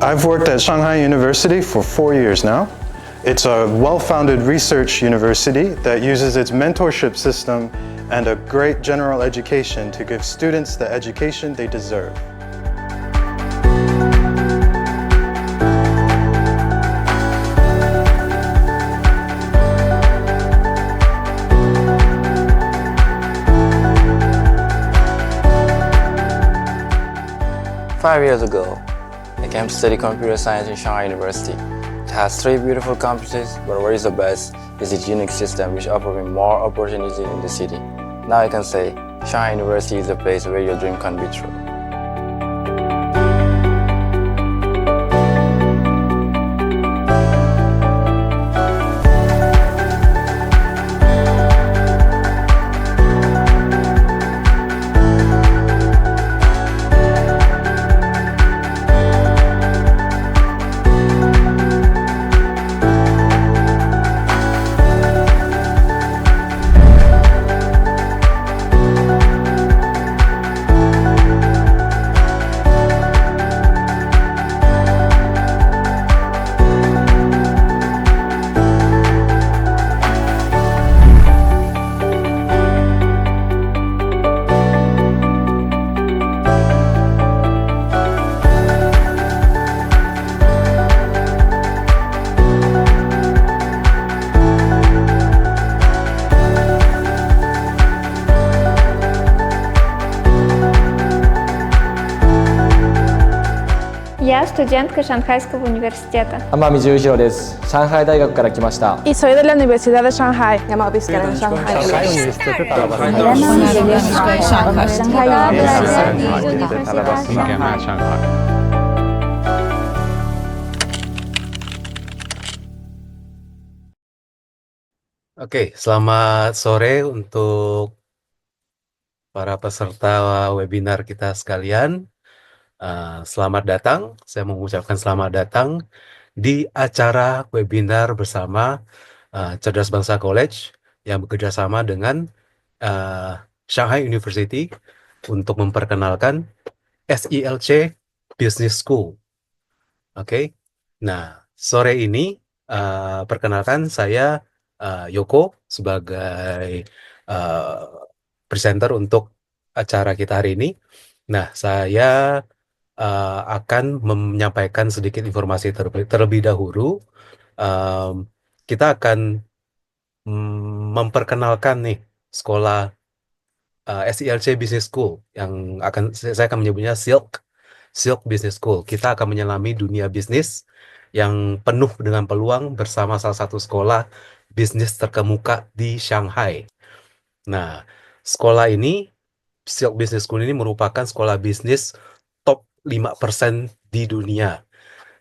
I've worked at Shanghai University for 4 years now. It's a well-founded research university that uses its mentorship system and a great general education to give students the education they deserve. Five years ago, I came to study computer science in Shanghai University. It has three beautiful campuses, but what is the best is its unique system which offers me more opportunities in the city. Now I can say, Shanghai University is the place where your dream can be true. Я студентка Шанхайского университета. 天海十一郎です。上海大学から来ました。 Y soy de la Universidad de Shanghai. Llamo Vizcara en Shanghai. Oke, selamat sore untuk para peserta webinar kita sekalian. Selamat datang, saya mengucapkan selamat datang di acara webinar bersama Cerdas Bangsa College yang bekerja sama dengan Shanghai University untuk memperkenalkan SILC Business School. Oke, nah sore ini perkenalkan saya Yoko sebagai presenter untuk acara kita hari ini. Nah, saya akan menyampaikan sedikit informasi terlebih dahulu. Kita akan memperkenalkan nih sekolah SILC Business School yang saya akan menyebutnya Silk Business School. Kita akan menyelami dunia bisnis yang penuh dengan peluang bersama salah satu sekolah bisnis terkemuka di Shanghai. Nah, sekolah ini, Silk Business School ini merupakan sekolah bisnis top 5% di dunia.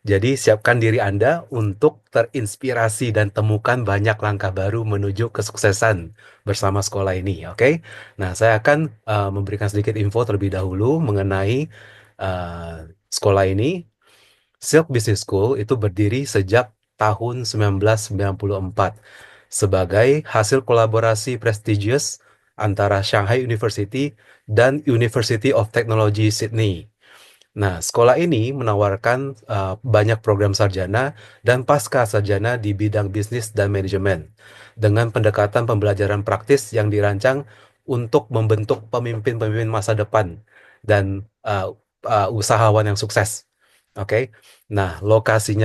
Jadi siapkan diri Anda untuk terinspirasi dan temukan banyak langkah baru menuju kesuksesan bersama sekolah ini, oke? Nah, saya akan memberikan sedikit info terlebih dahulu mengenai sekolah ini. Silk Business School itu berdiri sejak tahun 1994 sebagai hasil kolaborasi prestigious antara Shanghai University dan University of Technology Sydney. Nah, sekolah ini menawarkan banyak program sarjana dan pasca sarjana di bidang bisnis dan manajemen dengan pendekatan pembelajaran praktis yang dirancang untuk membentuk pemimpin-pemimpin masa depan dan usahawan yang sukses. Oke. Nah, lokasi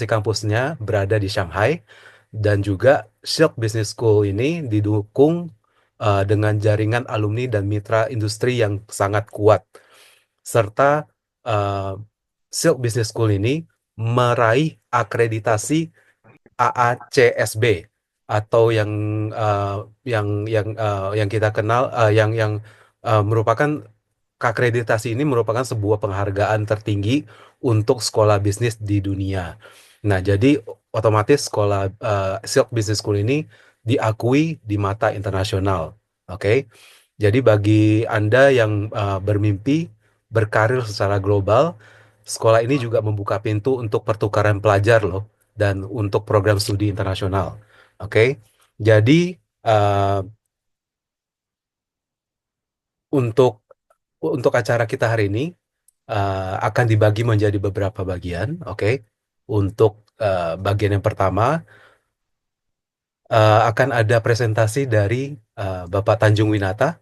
kampusnya berada di Shanghai dan juga Silk Business School ini didukung dengan jaringan alumni dan mitra industri yang sangat kuat, serta Silk Business School ini meraih akreditasi AACSB atau yang kita kenal merupakan akreditasi ini merupakan sebuah penghargaan tertinggi untuk sekolah bisnis di dunia. Nah, jadi otomatis sekolah Silk Business School ini diakui di mata internasional. Oke. Jadi bagi Anda yang bermimpi berkarir secara global, sekolah ini juga membuka pintu untuk pertukaran pelajar loh, dan untuk program studi internasional. Oke. Jadi untuk acara kita hari ini, akan dibagi menjadi beberapa bagian, oke. Untuk bagian yang pertama akan ada presentasi dari Bapak Tanjung Winata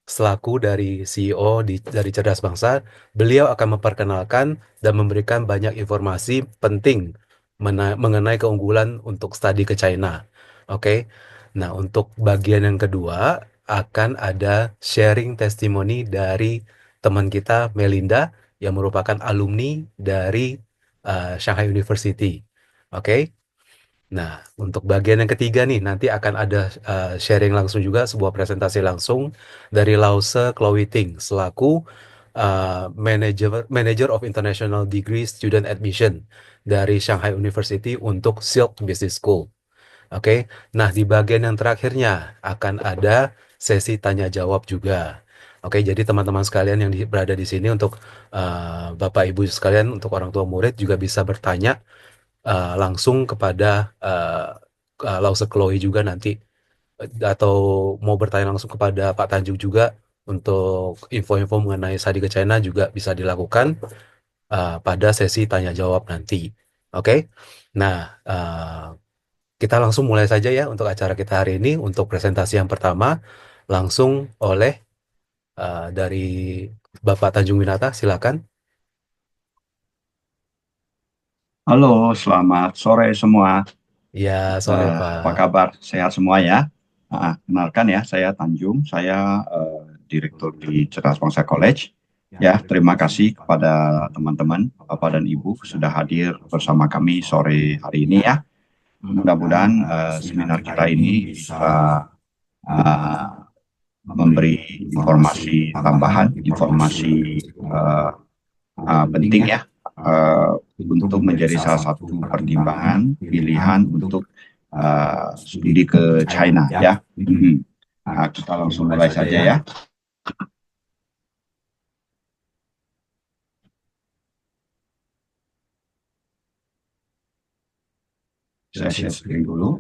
selaku dari CEO dari Cerdas Bangsa. Beliau akan memperkenalkan dan memberikan banyak informasi penting mengenai keunggulan untuk studi ke China. Oke. Nah, untuk bagian yang kedua akan ada sharing testimoni dari teman kita Melinda yang merupakan alumni dari Shanghai University. Oke. Nah, untuk bagian yang ketiga nih, nanti akan ada sharing langsung juga, sebuah presentasi langsung dari Lause Chloe Ting, selaku Manager of International Degree Student Admission dari Shanghai University untuk Silk Business School. Oke, nah di bagian yang terakhirnya akan ada sesi tanya jawab juga. Oke, jadi teman-teman sekalian yang berada di sini untuk Bapak Ibu sekalian, untuk orang tua murid juga bisa bertanya langsung kepada Lause Chloe juga nanti, atau mau bertanya langsung kepada Pak Tanjung juga untuk info-info mengenai studi ke China juga bisa dilakukan pada sesi tanya jawab nanti. Oke. Nah, kita langsung mulai saja ya untuk acara kita hari ini. Untuk presentasi yang pertama langsung oleh dari Bapak Tanjung Winata, silakan. Halo, selamat sore semua. Ya, sore Apa Pak. kabar? Sehat semua ya? Kenalkan ya, saya Tanjung. Saya Direktur di Cerdas Bangsa College. Ya, terima kasih kepada teman-teman, Bapak dan Ibu sudah hadir bersama kami sore hari ini ya. Mudah-mudahan seminar kita ini bisa uh, memberi informasi tambahan, informasi penting ya, untuk menjadi salah satu pertimbangan pilihan untuk studi ke China ya. Nah, kita langsung mulai saja ya. Saya share screen dulu.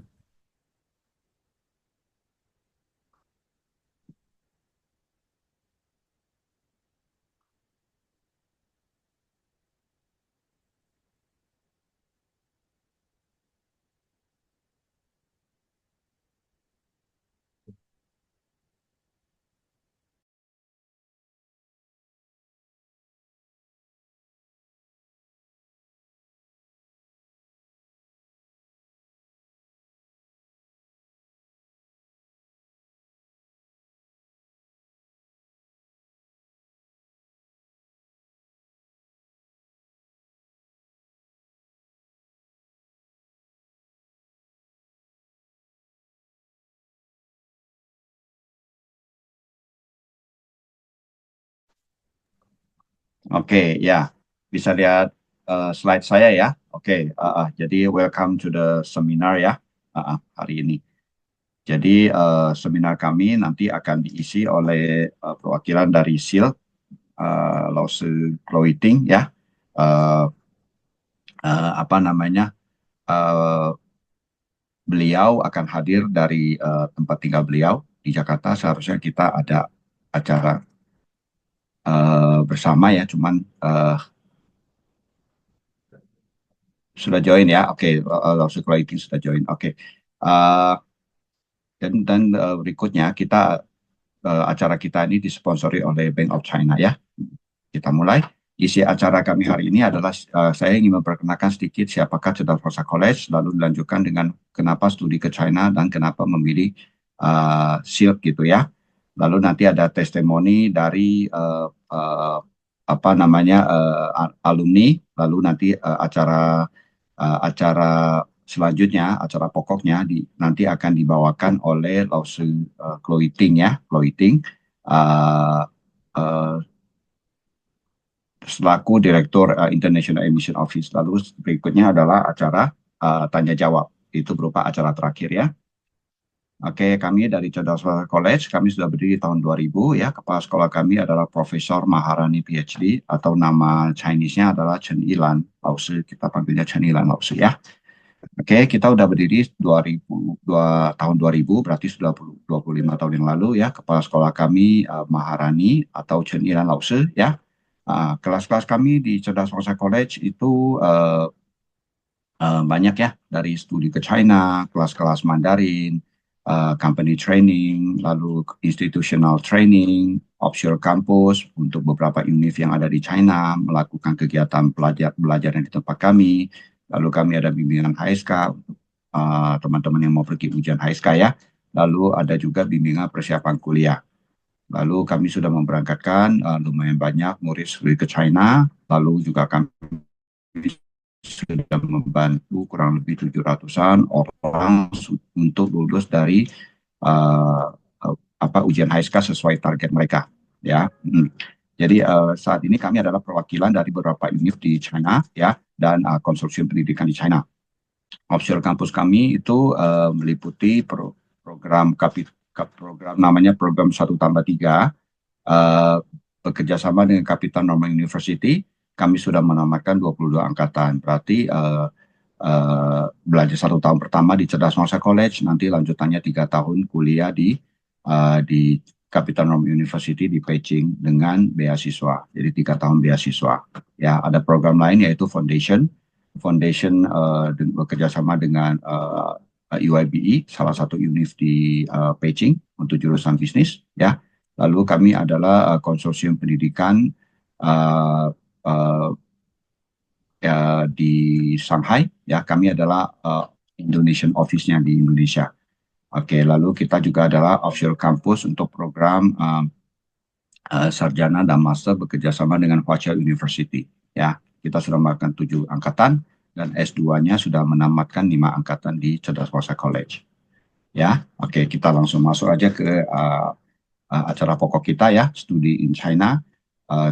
Oke, ya, bisa lihat slide saya ya. Oke, jadi welcome to the seminar ya hari ini. Jadi seminar kami nanti akan diisi oleh perwakilan dari SIL, Lause Chloe Ting ya. Beliau akan hadir dari tempat tinggal beliau di Jakarta. Seharusnya kita ada acara bersama ya, cuman sudah join ya. Oke, Lause Chloe Ting sudah join. Oke. Dan berikutnya acara kita ini disponsori oleh Bank of China ya. Kita mulai. Isi acara kami hari ini adalah saya ingin memperkenalkan sedikit siapakah Cerdas Bangsa College, lalu dilanjutkan dengan kenapa studi ke China dan kenapa memilih SILK gitu ya. Lalu nanti ada testimoni dari alumni, lalu nanti acara selanjutnya, acara pokoknya nanti akan dibawakan oleh Lause Chloe Ting ya, Chloe Ting selaku Direktur International Admission Office. Lalu berikutnya adalah acara tanya jawab, itu berupa acara terakhir ya. Oke, kami dari Cerdas Bangsa College, kami sudah berdiri tahun 2000 ya. Kepala sekolah kami adalah Profesor Maharani PhD, atau nama Chinese-nya adalah Chen Yilan Lause, kita panggilnya Chen Yilan Lause ya. Oke, kita udah berdiri tahun 2000, berarti sudah 25 tahun yang lalu ya. Kepala sekolah kami Maharani atau Chen Yilan Lause ya. Kelas-kelas kami di Cerdas Bangsa College itu banyak ya, dari studi ke China, kelas-kelas Mandarin, company training, lalu institutional training, offshore campus untuk beberapa univ yang ada di China, melakukan kegiatan belajar di tempat kami. Lalu kami ada bimbingan HSK untuk teman-teman yang mau pergi ujian HSK ya. Lalu ada juga bimbingan persiapan kuliah. Lalu kami sudah memberangkatkan lumayan banyak murid studi ke China. Lalu juga kami sudah membantu kurang lebih 700-an orang untuk lulus dari ujian HSK sesuai target mereka ya. Jadi saat ini kami adalah perwakilan dari beberapa univ di China ya, dan konsorsium pendidikan di China. Offshore kampus kami itu meliputi program namanya program 1+3, bekerja sama dengan Capital Normal University. Kami sudah menamatkan 22 angkatan. Berarti belajar 1 tahun pertama di Cerdas Bangsa College, nanti lanjutannya 3 tahun kuliah di Capital Normal University di Beijing dengan beasiswa. Jadi 3 tahun beasiswa. Ya, ada program lain yaitu Foundation bekerja sama dengan UIBE, salah satu univ di Beijing untuk jurusan bisnis. Ya, lalu kami adalah konsorsium pendidikan ya, di Shanghai ya, kami adalah Indonesian Office-nya di Indonesia. Oke, lalu kita juga adalah offshore campus untuk program sarjana dan master bekerja sama dengan Hwa Chong University ya. Kita sudah melakukan 7 angkatan dan S2-nya sudah menamatkan 5 angkatan di Cerdas Bangsa College ya. Oke, kita langsung masuk aja ke acara pokok kita ya, Studi in China.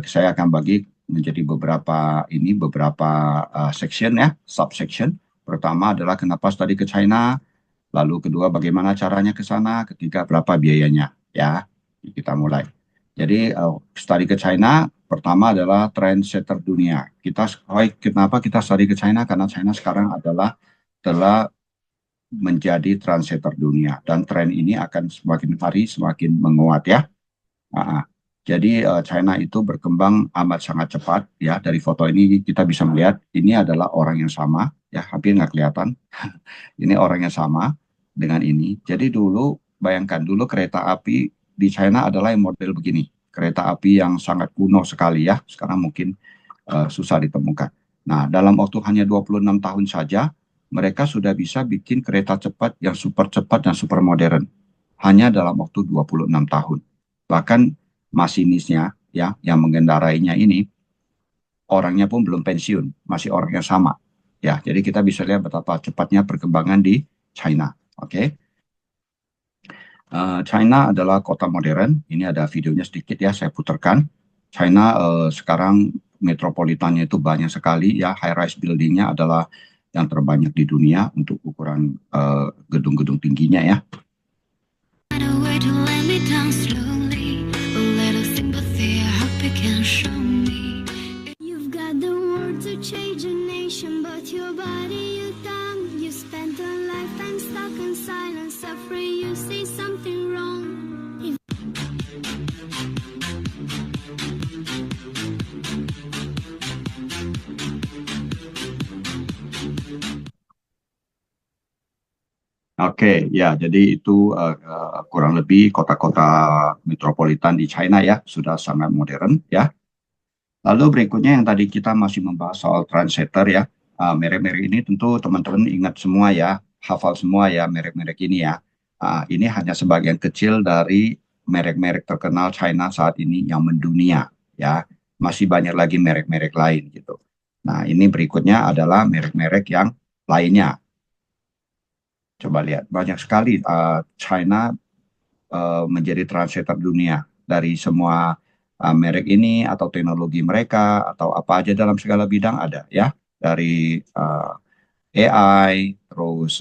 Saya akan bagi menjadi beberapa section ya, subsection. Pertama adalah kenapa studi ke China, lalu kedua bagaimana caranya ke sana, ketiga berapa biayanya ya. Kita mulai. Jadi studi ke China pertama adalah trendsetter dunia. Kenapa kita studi ke China? Karena China sekarang telah menjadi trendsetter dunia, dan tren ini akan semakin hari semakin menguat ya. Jadi China itu berkembang amat sangat cepat ya. Dari foto ini kita bisa melihat ini adalah orang yang sama ya, hampir nggak kelihatan. Ini orang yang sama dengan ini. Jadi bayangkan dulu kereta api di China adalah yang model begini. Kereta api yang sangat kuno sekali ya. Sekarang mungkin susah ditemukan. Nah, dalam waktu hanya 26 tahun saja mereka sudah bisa bikin kereta cepat yang super cepat dan super modern. Hanya dalam waktu 26 tahun. Bahkan masinisnya ya, yang mengendarainya ini orangnya pun belum pensiun, masih orang yang sama ya. Jadi kita bisa lihat betapa cepatnya perkembangan di China. Oke. China adalah kota modern. Ini ada videonya sedikit ya, saya putarkan. China sekarang metropolitannya itu banyak sekali ya, high rise buildingnya adalah yang terbanyak di dunia untuk ukuran gedung-gedung tingginya ya. Oke, ya, jadi itu kurang lebih kota-kota metropolitan di China ya, sudah sangat modern ya. Lalu berikutnya yang tadi kita masih membahas soal trendsetter ya. Merek-merek ini tentu teman-teman ingat semua ya, hafal semua ya merek-merek ini ya. Ini hanya sebagian kecil dari merek-merek terkenal China saat ini yang mendunia ya. Masih banyak lagi merek-merek lain gitu. Nah, ini berikutnya adalah merek-merek yang lainnya. Coba lihat, banyak sekali China menjadi trendsetter dunia dari semua merek ini atau teknologi mereka atau apa aja dalam segala bidang ada ya, dari AI terus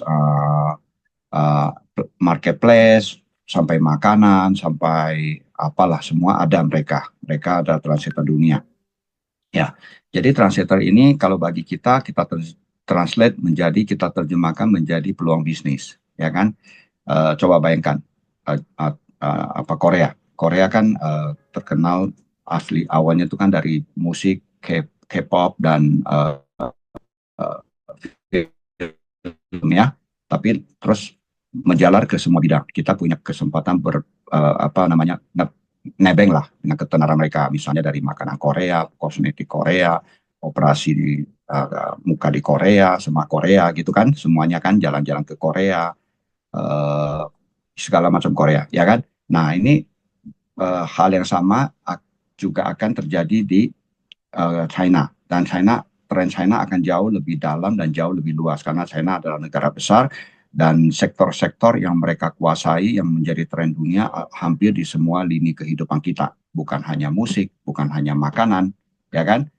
marketplace sampai makanan sampai apalah semua ada mereka ada trendsetter dunia ya. Jadi trendsetter ini kalau bagi kita translate menjadi, kita terjemahkan menjadi peluang bisnis ya kan. Coba bayangkan Korea kan terkenal asli awalnya itu kan dari musik K-pop dan film ya, tapi terus menjalar ke semua bidang. Kita punya kesempatan nebeng lah dengan ketenaran mereka, misalnya dari makanan Korea, kosmetik Korea, operasi di muka di Korea, semua Korea gitu kan, semuanya kan jalan-jalan ke Korea, segala macam Korea, ya kan? Nah ini hal yang sama juga akan terjadi di China, dan tren China akan jauh lebih dalam dan jauh lebih luas karena China adalah negara besar dan sektor-sektor yang mereka kuasai yang menjadi tren dunia hampir di semua lini kehidupan kita, bukan hanya musik, bukan hanya makanan, ya kan?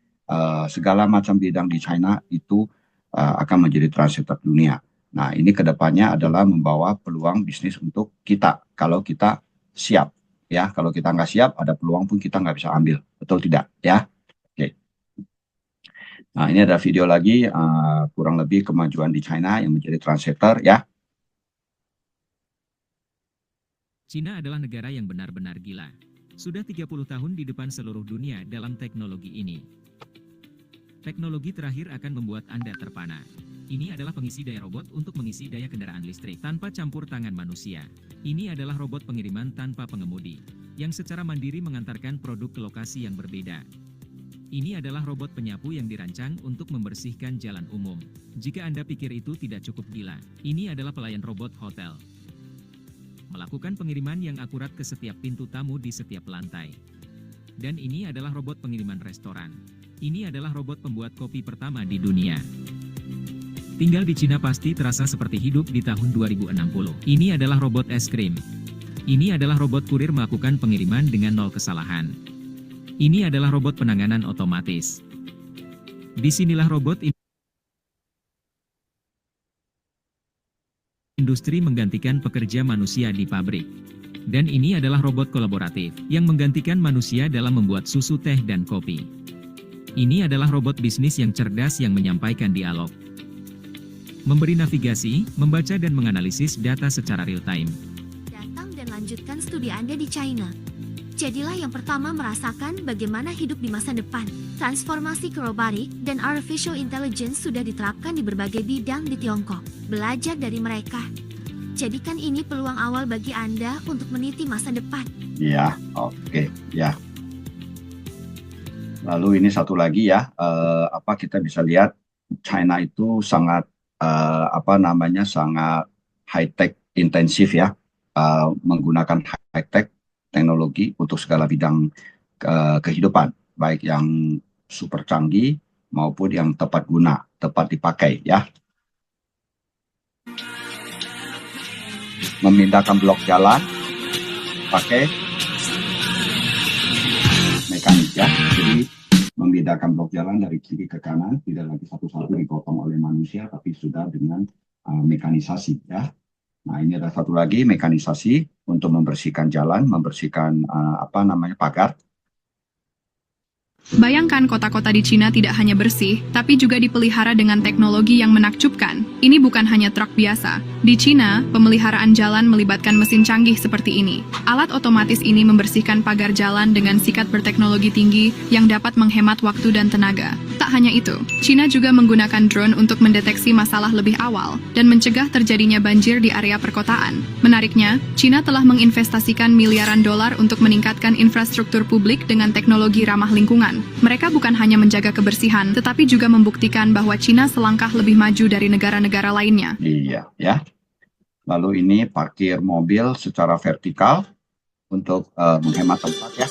Segala macam bidang di China itu akan menjadi trendsetter dunia. Nah, ini kedepannya adalah membawa peluang bisnis untuk kita kalau kita siap, ya. Kalau kita nggak siap, ada peluang pun kita nggak bisa ambil, betul tidak, ya? Oke. Nah, ini ada video lagi, kurang lebih kemajuan di China yang menjadi trendsetter, ya. Cina adalah negara yang benar-benar gila. Sudah 30 tahun di depan seluruh dunia dalam teknologi ini. Teknologi terakhir akan membuat Anda terpana. Ini adalah pengisi daya robot untuk mengisi daya kendaraan listrik tanpa campur tangan manusia. Ini adalah robot pengiriman tanpa pengemudi, yang secara mandiri mengantarkan produk ke lokasi yang berbeda. Ini adalah robot penyapu yang dirancang untuk membersihkan jalan umum. Jika Anda pikir itu tidak cukup gila, ini adalah pelayan robot hotel. Melakukan pengiriman yang akurat ke setiap pintu tamu di setiap lantai. Dan ini adalah robot pengiriman restoran. Ini adalah robot pembuat kopi pertama di dunia. Tinggal di Cina pasti terasa seperti hidup di tahun 2060. Ini adalah robot es krim. Ini adalah robot kurir melakukan pengiriman dengan 0 kesalahan. Ini adalah robot penanganan otomatis. Disinilah robot industri menggantikan pekerja manusia di pabrik. Dan ini adalah robot kolaboratif yang menggantikan manusia dalam membuat susu, teh, dan kopi. Ini adalah robot bisnis yang cerdas yang menyampaikan dialog, memberi navigasi, membaca dan menganalisis data secara real-time. Datang dan lanjutkan studi Anda di China. Jadilah yang pertama merasakan bagaimana hidup di masa depan. Transformasi ke robotik dan artificial intelligence sudah diterapkan di berbagai bidang di Tiongkok. Belajar dari mereka. Jadikan ini peluang awal bagi Anda untuk meniti masa depan. Ya, oke, ya. Lalu ini satu lagi ya, kita bisa lihat China itu sangat sangat high tech intensif ya, menggunakan high tech teknologi untuk segala bidang kehidupan, baik yang super canggih maupun yang tepat guna, tepat dipakai ya. Memindahkan blok jalan pakai mekanik ya. Jadi memindahkan blok jalan dari kiri ke kanan tidak lagi satu-satu dipotong oleh manusia, tapi sudah dengan mekanisasi ya. Nah, ini ada satu lagi mekanisasi untuk membersihkan jalan, membersihkan pagar. Bayangkan kota-kota di Cina tidak hanya bersih, tapi juga dipelihara dengan teknologi yang menakjubkan. Ini bukan hanya truk biasa. Di Cina, pemeliharaan jalan melibatkan mesin canggih seperti ini. Alat otomatis ini membersihkan pagar jalan dengan sikat berteknologi tinggi yang dapat menghemat waktu dan tenaga. Tak hanya itu, Cina juga menggunakan drone untuk mendeteksi masalah lebih awal dan mencegah terjadinya banjir di area perkotaan. Menariknya, Cina telah menginvestasikan miliaran dolar untuk meningkatkan infrastruktur publik dengan teknologi ramah lingkungan. Mereka bukan hanya menjaga kebersihan, tetapi juga membuktikan bahwa Cina selangkah lebih maju dari negara-negara lainnya. Iya, ya. Lalu ini parkir mobil secara vertikal untuk menghemat tempat ya.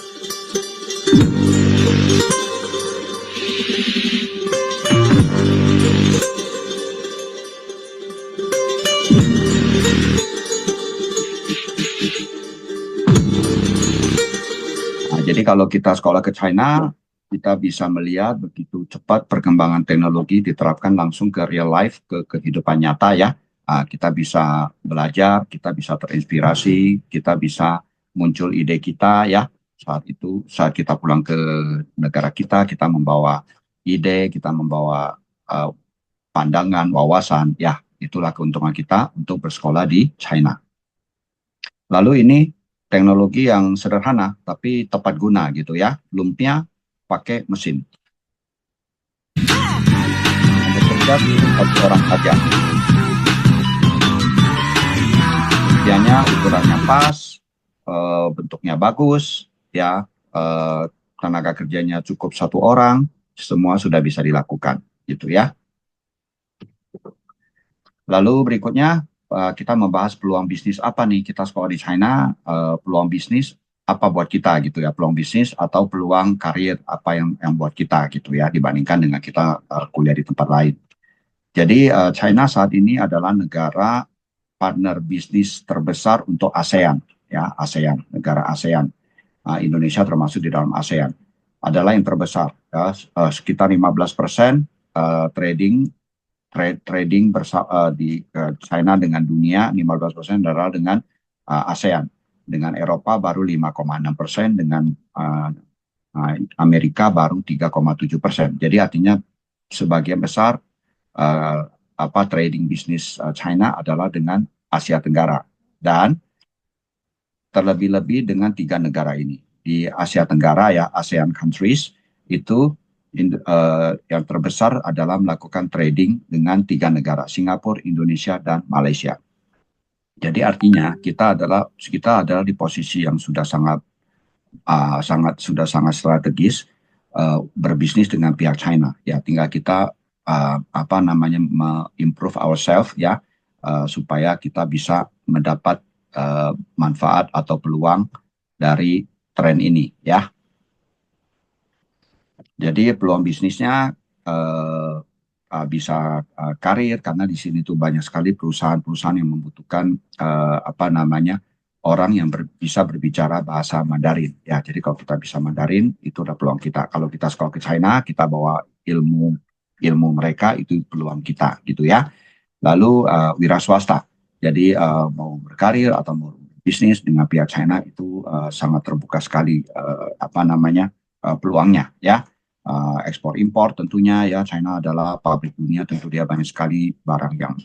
Nah, jadi kalau kita sekolah ke China, kita bisa melihat begitu cepat perkembangan teknologi diterapkan langsung ke real life, ke kehidupan nyata ya. Kita bisa belajar, kita bisa terinspirasi, kita bisa muncul ide kita ya. Saat kita pulang ke negara kita membawa ide, kita membawa pandangan, wawasan ya. Itulah keuntungan kita untuk bersekolah di China. Lalu ini teknologi yang sederhana tapi tepat guna gitu ya. Lumpia pakai mesin. Bekerja 4 orang saja. Lumpianya ukurannya pas, bentuknya bagus, ya, tenaga kerjanya cukup 1 orang, semua sudah bisa dilakukan, gitu ya. Lalu berikutnya kita membahas peluang bisnis apa nih, kita sekolah di China, peluang bisnis apa buat kita gitu ya, peluang bisnis atau peluang karir apa yang buat kita gitu ya, dibandingkan dengan kita kuliah di tempat lain. Jadi China saat ini adalah negara partner bisnis terbesar untuk ASEAN, ya, ASEAN, negara ASEAN. Indonesia termasuk di dalam ASEAN, adalah yang terbesar, ya, sekitar 15% trading di China dengan dunia, 15% adalah dengan ASEAN, dengan Eropa baru 5,6%, dengan Amerika baru 3,7%. Jadi artinya sebagian besar trading bisnis China adalah dengan Asia Tenggara, dan terlebih-lebih dengan 3 negara ini. Di Asia Tenggara ya, ASEAN countries itu yang terbesar adalah melakukan trading dengan 3 negara, Singapura, Indonesia, dan Malaysia. Jadi artinya kita adalah di posisi yang sudah sangat strategis berbisnis dengan pihak China. Ya, tinggal kita improve ourselves ya, supaya kita bisa mendapat manfaat atau peluang dari tren ini ya. Jadi peluang bisnisnya bisa karir, karena di sini tuh banyak sekali perusahaan-perusahaan yang membutuhkan orang yang bisa berbicara bahasa Mandarin ya. Jadi kalau kita bisa Mandarin itu udah peluang kita. Kalau kita sekolah ke China, kita bawa ilmu mereka, itu peluang kita gitu ya. Lalu wira swasta. Jadi mau berkarir atau mau bisnis dengan pihak China itu sangat terbuka sekali peluangnya ya. Ekspor impor tentunya ya, China adalah pabrik dunia, tentu dia banyak sekali barang yang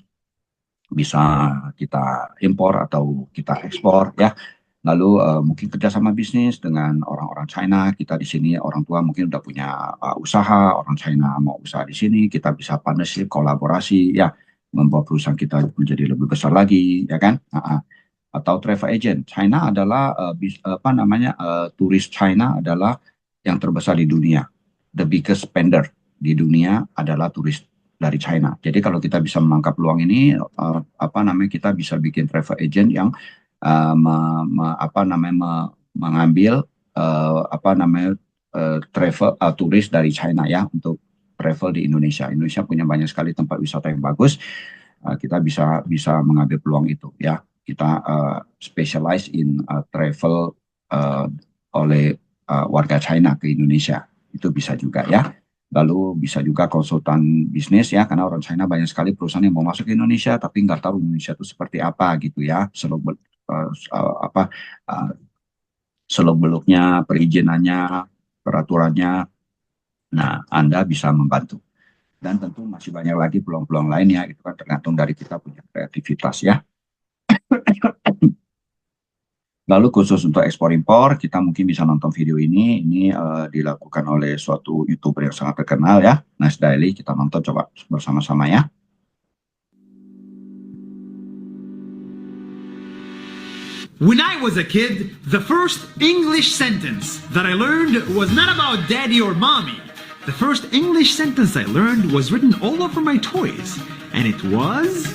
bisa kita impor atau kita ekspor ya. Lalu mungkin kerjasama bisnis dengan orang-orang China. Kita di sini orang tua mungkin udah punya usaha, orang China mau usaha di sini, kita bisa partnership, kolaborasi ya, membuat perusahaan kita menjadi lebih besar lagi ya kan. Atau travel agent. China adalah turis China adalah yang terbesar di dunia. The biggest spender di dunia adalah turis dari China. Jadi kalau kita bisa menangkap peluang ini, kita bisa bikin travel agent yang mengambil travel turis dari China ya, untuk travel di Indonesia. Indonesia punya banyak sekali tempat wisata yang bagus. Kita bisa mengambil peluang itu ya. Kita specialize in travel oleh warga China ke Indonesia. Itu bisa juga ya. Lalu bisa juga konsultan bisnis ya, karena orang China banyak sekali perusahaan yang mau masuk ke Indonesia tapi nggak tahu Indonesia itu seperti apa gitu ya, seluk-beluknya, perizinannya, peraturannya. Nah, Anda bisa membantu. Dan tentu masih banyak lagi peluang-peluang lainnya, itu kan tergantung dari kita punya kreativitas ya. Lalu khusus untuk ekspor impor, kita mungkin bisa nonton video ini dilakukan oleh suatu YouTuber yang sangat terkenal ya, Nice Daily. Kita nonton coba bersama-sama ya. When I was a kid, the first English sentence that I learned was not about daddy or mommy. The first English sentence I learned was written all over my toys, and it was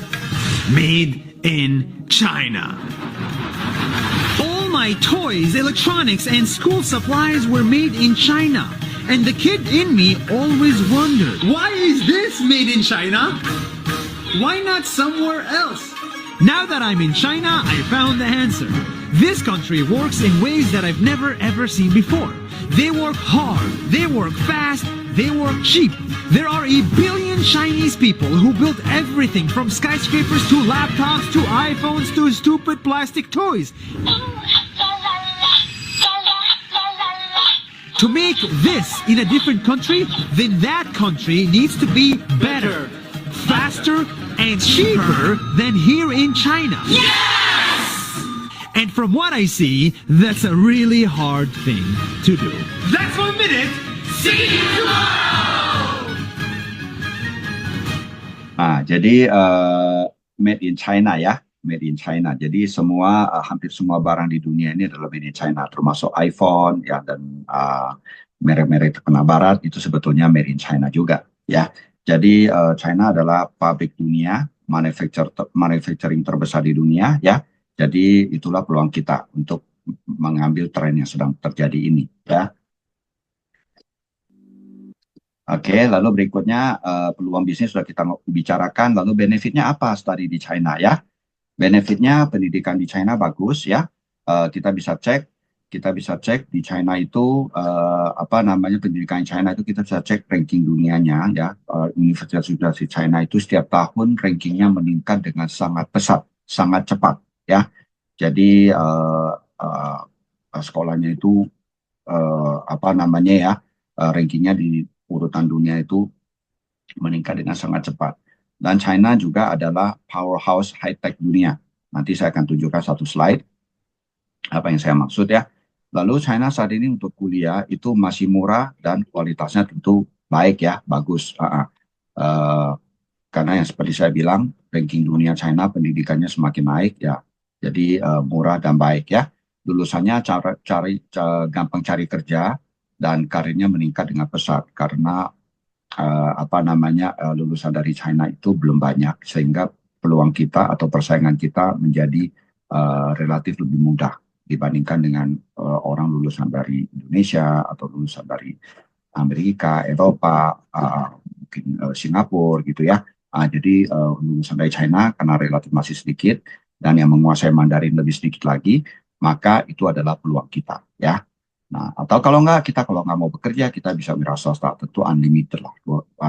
made in China. All my toys, electronics, and school supplies were made in China. And the kid in me always wondered, why is this made in China? Why not somewhere else? Now that I'm in China, I found the answer. This country works in ways that I've never ever seen before. They work hard, they work fast, they work cheap. There are 1 billion Chinese people who built everything from skyscrapers to laptops to iPhones to stupid plastic toys. To make this in a different country, then that country needs to be better, faster, and cheaper than here in China. Yes! And from what I see, that's a really hard thing to do. That's 1 minute. See you tomorrow! Jadi made in China ya, made in China. Jadi semua hampir semua barang di dunia ini adalah made in China, termasuk iPhone ya dan merek-merek terkenal Barat itu sebetulnya made in China juga ya. Jadi China adalah pabrik dunia, manufacturing terbesar di dunia ya. Jadi itulah peluang kita untuk mengambil tren yang sedang terjadi ini ya. Oke, lalu berikutnya peluang bisnis sudah kita bicarakan. Lalu benefitnya apa studi di China ya? Benefitnya pendidikan di China bagus ya. Kita bisa cek di China itu pendidikan China itu kita bisa cek ranking dunianya ya. Universitas di China itu setiap tahun rankingnya meningkat dengan sangat pesat, sangat cepat ya. Jadi sekolahnya itu rankingnya di urutan dunia itu meningkat dengan sangat cepat. Dan China juga adalah powerhouse high-tech dunia. Nanti saya akan tunjukkan satu slide apa yang saya maksud ya. Lalu China saat ini untuk kuliah itu masih murah dan kualitasnya tentu baik ya, bagus. Karena yang seperti saya bilang, ranking dunia China pendidikannya semakin naik ya. Jadi murah dan baik ya. Lulusannya gampang cari kerja dan karirnya meningkat dengan pesat karena lulusan dari China itu belum banyak sehingga peluang kita atau persaingan kita menjadi relatif lebih mudah dibandingkan dengan orang lulusan dari Indonesia atau lulusan dari Amerika, Eropa, mungkin Singapura gitu ya. Jadi lulusan dari China karena relatif masih sedikit dan yang menguasai Mandarin lebih sedikit lagi, maka itu adalah peluang kita ya. Nah, atau kalau nggak mau bekerja, kita bisa wira swasta, tentu unlimited lah.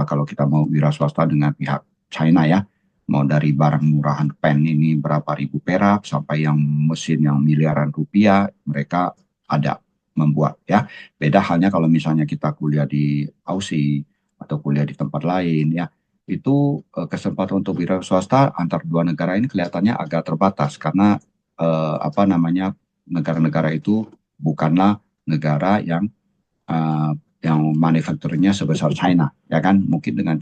Kalau kita mau wira swasta dengan pihak China ya, mau dari barang murahan pen ini berapa ribu perak, sampai yang mesin yang miliaran rupiah, mereka ada membuat ya. Beda halnya kalau misalnya kita kuliah di Aussie, atau kuliah di tempat lain ya, itu kesempatan untuk wira swasta antar dua negara ini kelihatannya agak terbatas, karena negara-negara itu bukanlah negara yang manufakturnya sebesar China ya kan. Mungkin dengan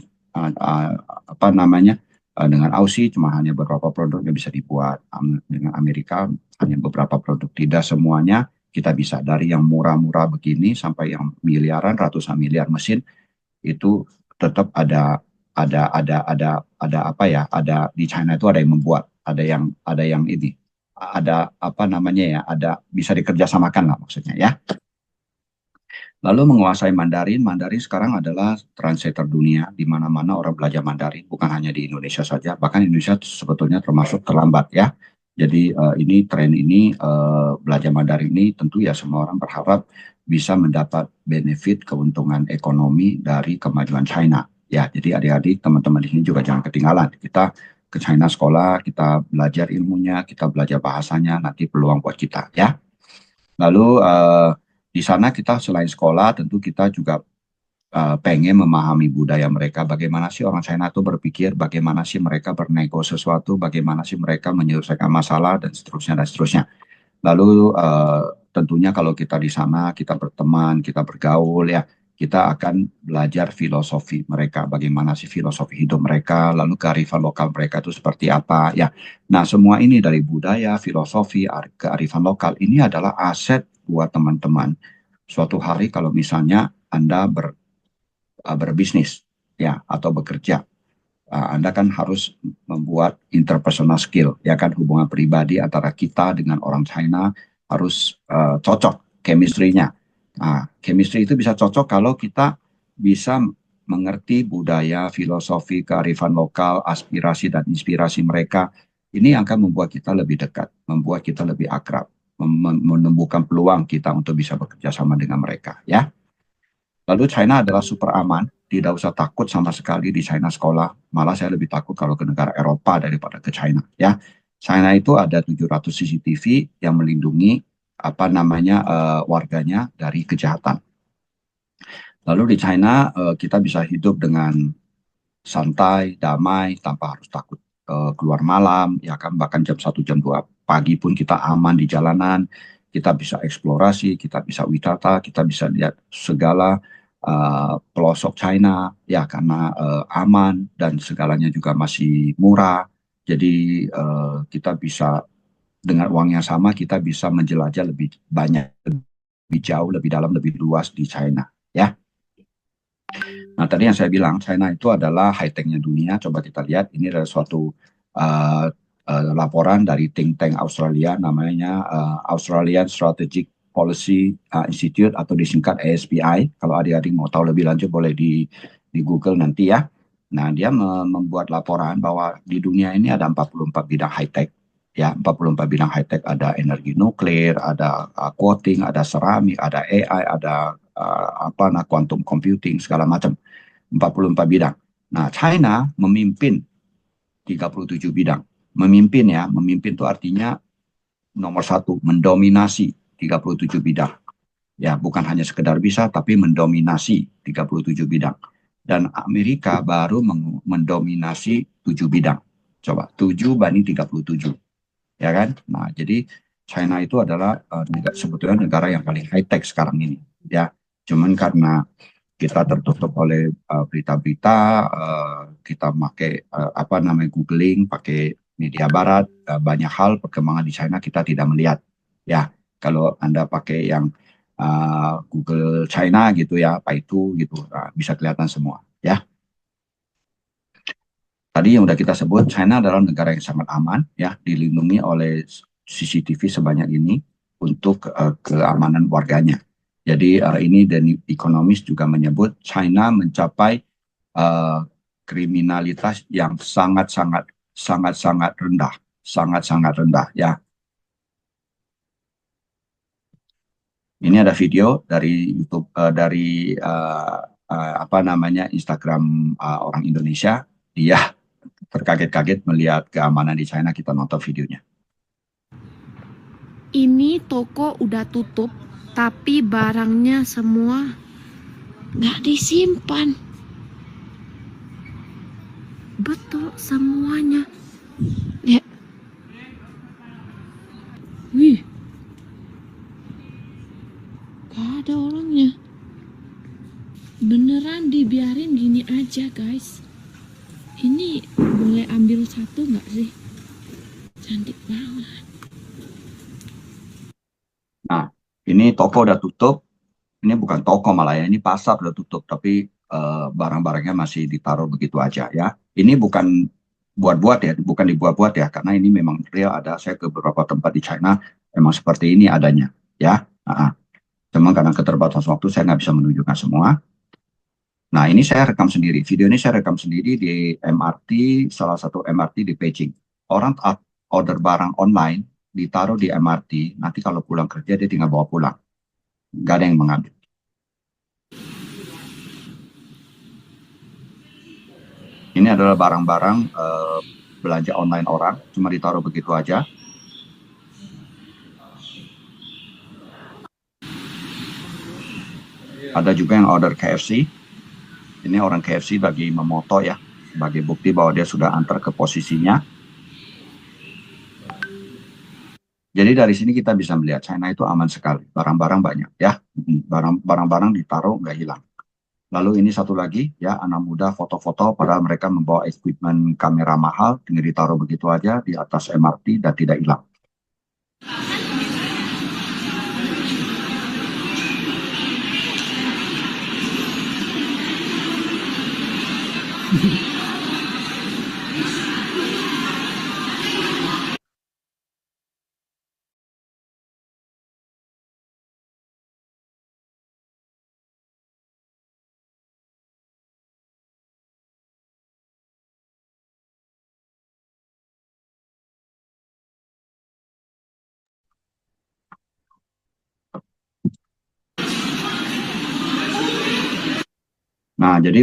dengan Aussie cuma hanya beberapa produk yang bisa dibuat, dengan Amerika hanya beberapa produk, tidak semuanya kita bisa. Dari yang murah-murah begini sampai yang miliaran, ratusan miliar mesin, itu tetap ada di China itu ada yang membuat, ada yang ini, ada bisa dikerjasamakan lah maksudnya ya. Lalu menguasai Mandarin sekarang adalah translator dunia, di mana-mana orang belajar Mandarin, bukan hanya di Indonesia saja, bahkan Indonesia sebetulnya termasuk terlambat ya. Jadi tren ini belajar Mandarin ini tentu ya semua orang berharap bisa mendapat benefit keuntungan ekonomi dari kemajuan China. Ya, jadi adik-adik, teman-teman di sini juga jangan ketinggalan. Kita ke China sekolah, kita belajar ilmunya, kita belajar bahasanya, nanti peluang buat kita ya. Lalu di sana kita selain sekolah, tentu kita juga pengen memahami budaya mereka, bagaimana sih orang China itu berpikir, bagaimana sih mereka bernego sesuatu, bagaimana sih mereka menyelesaikan masalah, dan seterusnya, dan seterusnya. Lalu tentunya kalau kita di sana, kita berteman, kita bergaul ya, kita akan belajar filosofi mereka, bagaimana sih filosofi hidup mereka, lalu kearifan lokal mereka itu seperti apa ya. Nah, semua ini dari budaya, filosofi, kearifan lokal ini adalah aset buat teman-teman. Suatu hari kalau misalnya Anda berbisnis ya atau bekerja, Anda kan harus membuat interpersonal skill ya kan, hubungan pribadi antara kita dengan orang China harus cocok chemistry-nya. Nah, chemistry itu bisa cocok kalau kita bisa mengerti budaya, filosofi, kearifan lokal, aspirasi dan inspirasi mereka. Ini akan membuat kita lebih dekat, membuat kita lebih akrab, menumbuhkan peluang kita untuk bisa bekerja sama dengan mereka ya. Lalu China adalah super aman, tidak usah takut sama sekali di China sekolah. Malah saya lebih takut kalau ke negara Eropa daripada ke China ya. China itu ada 700 CCTV yang melindungi warganya dari kejahatan. Lalu di China kita bisa hidup dengan santai, damai, tanpa harus takut keluar malam, ya kan, bahkan jam 1 jam 2 pagi pun kita aman di jalanan, kita bisa eksplorasi, kita bisa wisata, kita bisa lihat segala pelosok China, ya karena aman dan segalanya juga masih murah. Jadi kita bisa dengan uang yang sama kita bisa menjelajah lebih banyak, lebih jauh, lebih dalam, lebih luas di China, ya. Nah, tadi yang saya bilang, China itu adalah high-tech-nya dunia. Coba kita lihat, ini adalah suatu laporan dari think tank Australia, namanya Australian Strategic Policy Institute atau disingkat ASPI. Kalau adik-adik mau tahu lebih lanjut boleh di Google nanti ya. Nah, dia membuat laporan bahwa di dunia ini ada 44 bidang high-tech. Ya, 44 bidang high-tech, ada energi nuklir, ada coating, ada seramik, ada AI, ada quantum computing, segala macam. 44 bidang. Nah, China memimpin 37 bidang. Memimpin ya, memimpin itu artinya nomor 1, mendominasi 37 bidang. Ya, bukan hanya sekedar bisa, tapi mendominasi 37 bidang. Dan Amerika baru mendominasi 7 bidang. Coba, 7 banding 37. Ya kan? Nah, jadi China itu adalah sebetulnya negara yang paling high-tech sekarang ini. Ya, cuman karena kita tertutup oleh berita-berita, kita pakai googling, pakai media barat, banyak hal perkembangan di China kita tidak melihat. Ya, kalau Anda pakai yang Google China gitu ya, Baidu gitu, bisa kelihatan semua. Ya. Tadi yang sudah kita sebut, China adalah negara yang sangat aman, ya, dilindungi oleh CCTV sebanyak ini untuk keamanan warganya. Jadi ini The Economist juga menyebut China mencapai kriminalitas yang sangat-sangat rendah, sangat-sangat rendah, ya. Ini ada video dari YouTube, dari Instagram orang Indonesia. Dia terkaget-kaget melihat keamanan di China. Kita nonton videonya. Ini toko udah tutup, tapi barangnya semua nggak disimpan. Betul, semuanya. Ya. Wih. Gak ada orangnya. Beneran dibiarin gini aja, guys. Ini boleh ambil satu nggak sih? Cantik banget. Nah, ini toko udah tutup. Ini bukan toko malah ya, ini pasar udah tutup. Tapi barang-barangnya masih ditaruh begitu aja ya. Ini bukan buat-buat ya, bukan dibuat-buat ya. Karena ini memang real ada. Saya ke beberapa tempat di China, memang seperti ini adanya ya. Cuma karena keterbatasan waktu saya nggak bisa menunjukkan semua. Nah, ini saya rekam sendiri. Video ini saya rekam sendiri di MRT, salah satu MRT di Beijing. Orang order barang online, ditaruh di MRT, nanti kalau pulang kerja dia tinggal bawa pulang. Nggak ada yang mengambil. Ini adalah barang-barang belanja online orang, cuma ditaruh begitu aja. Ada juga yang order KFC. Ini orang KFC lagi memoto ya, sebagai bukti bahwa dia sudah antar ke posisinya. Jadi dari sini kita bisa melihat China itu aman sekali, barang-barang banyak ya, barang-barang ditaruh nggak hilang. Lalu ini satu lagi ya, anak muda foto-foto padahal mereka membawa equipment kamera mahal, tinggal ditaruh begitu aja di atas MRT dan tidak hilang. Nah, jadi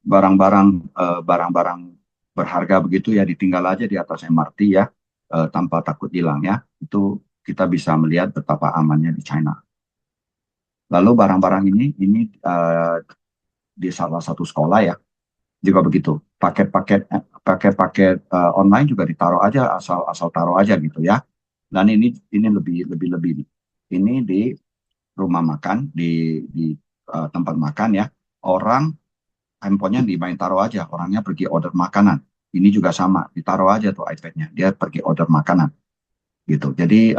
barang-barang berharga begitu ya ditinggal aja di atas MRT ya, tanpa takut hilang ya. Itu kita bisa melihat betapa amannya di China. Lalu barang-barang ini di salah satu sekolah ya, juga begitu. Paket-paket online juga ditaruh aja, asal taruh aja gitu ya. Dan ini lebih nih. Ini di rumah makan, di tempat makan ya. Orang handphonenya dimain taruh aja, orangnya pergi order makanan. Ini juga sama, ditaruh aja tuh iPad-nya, dia pergi order makanan gitu. Jadi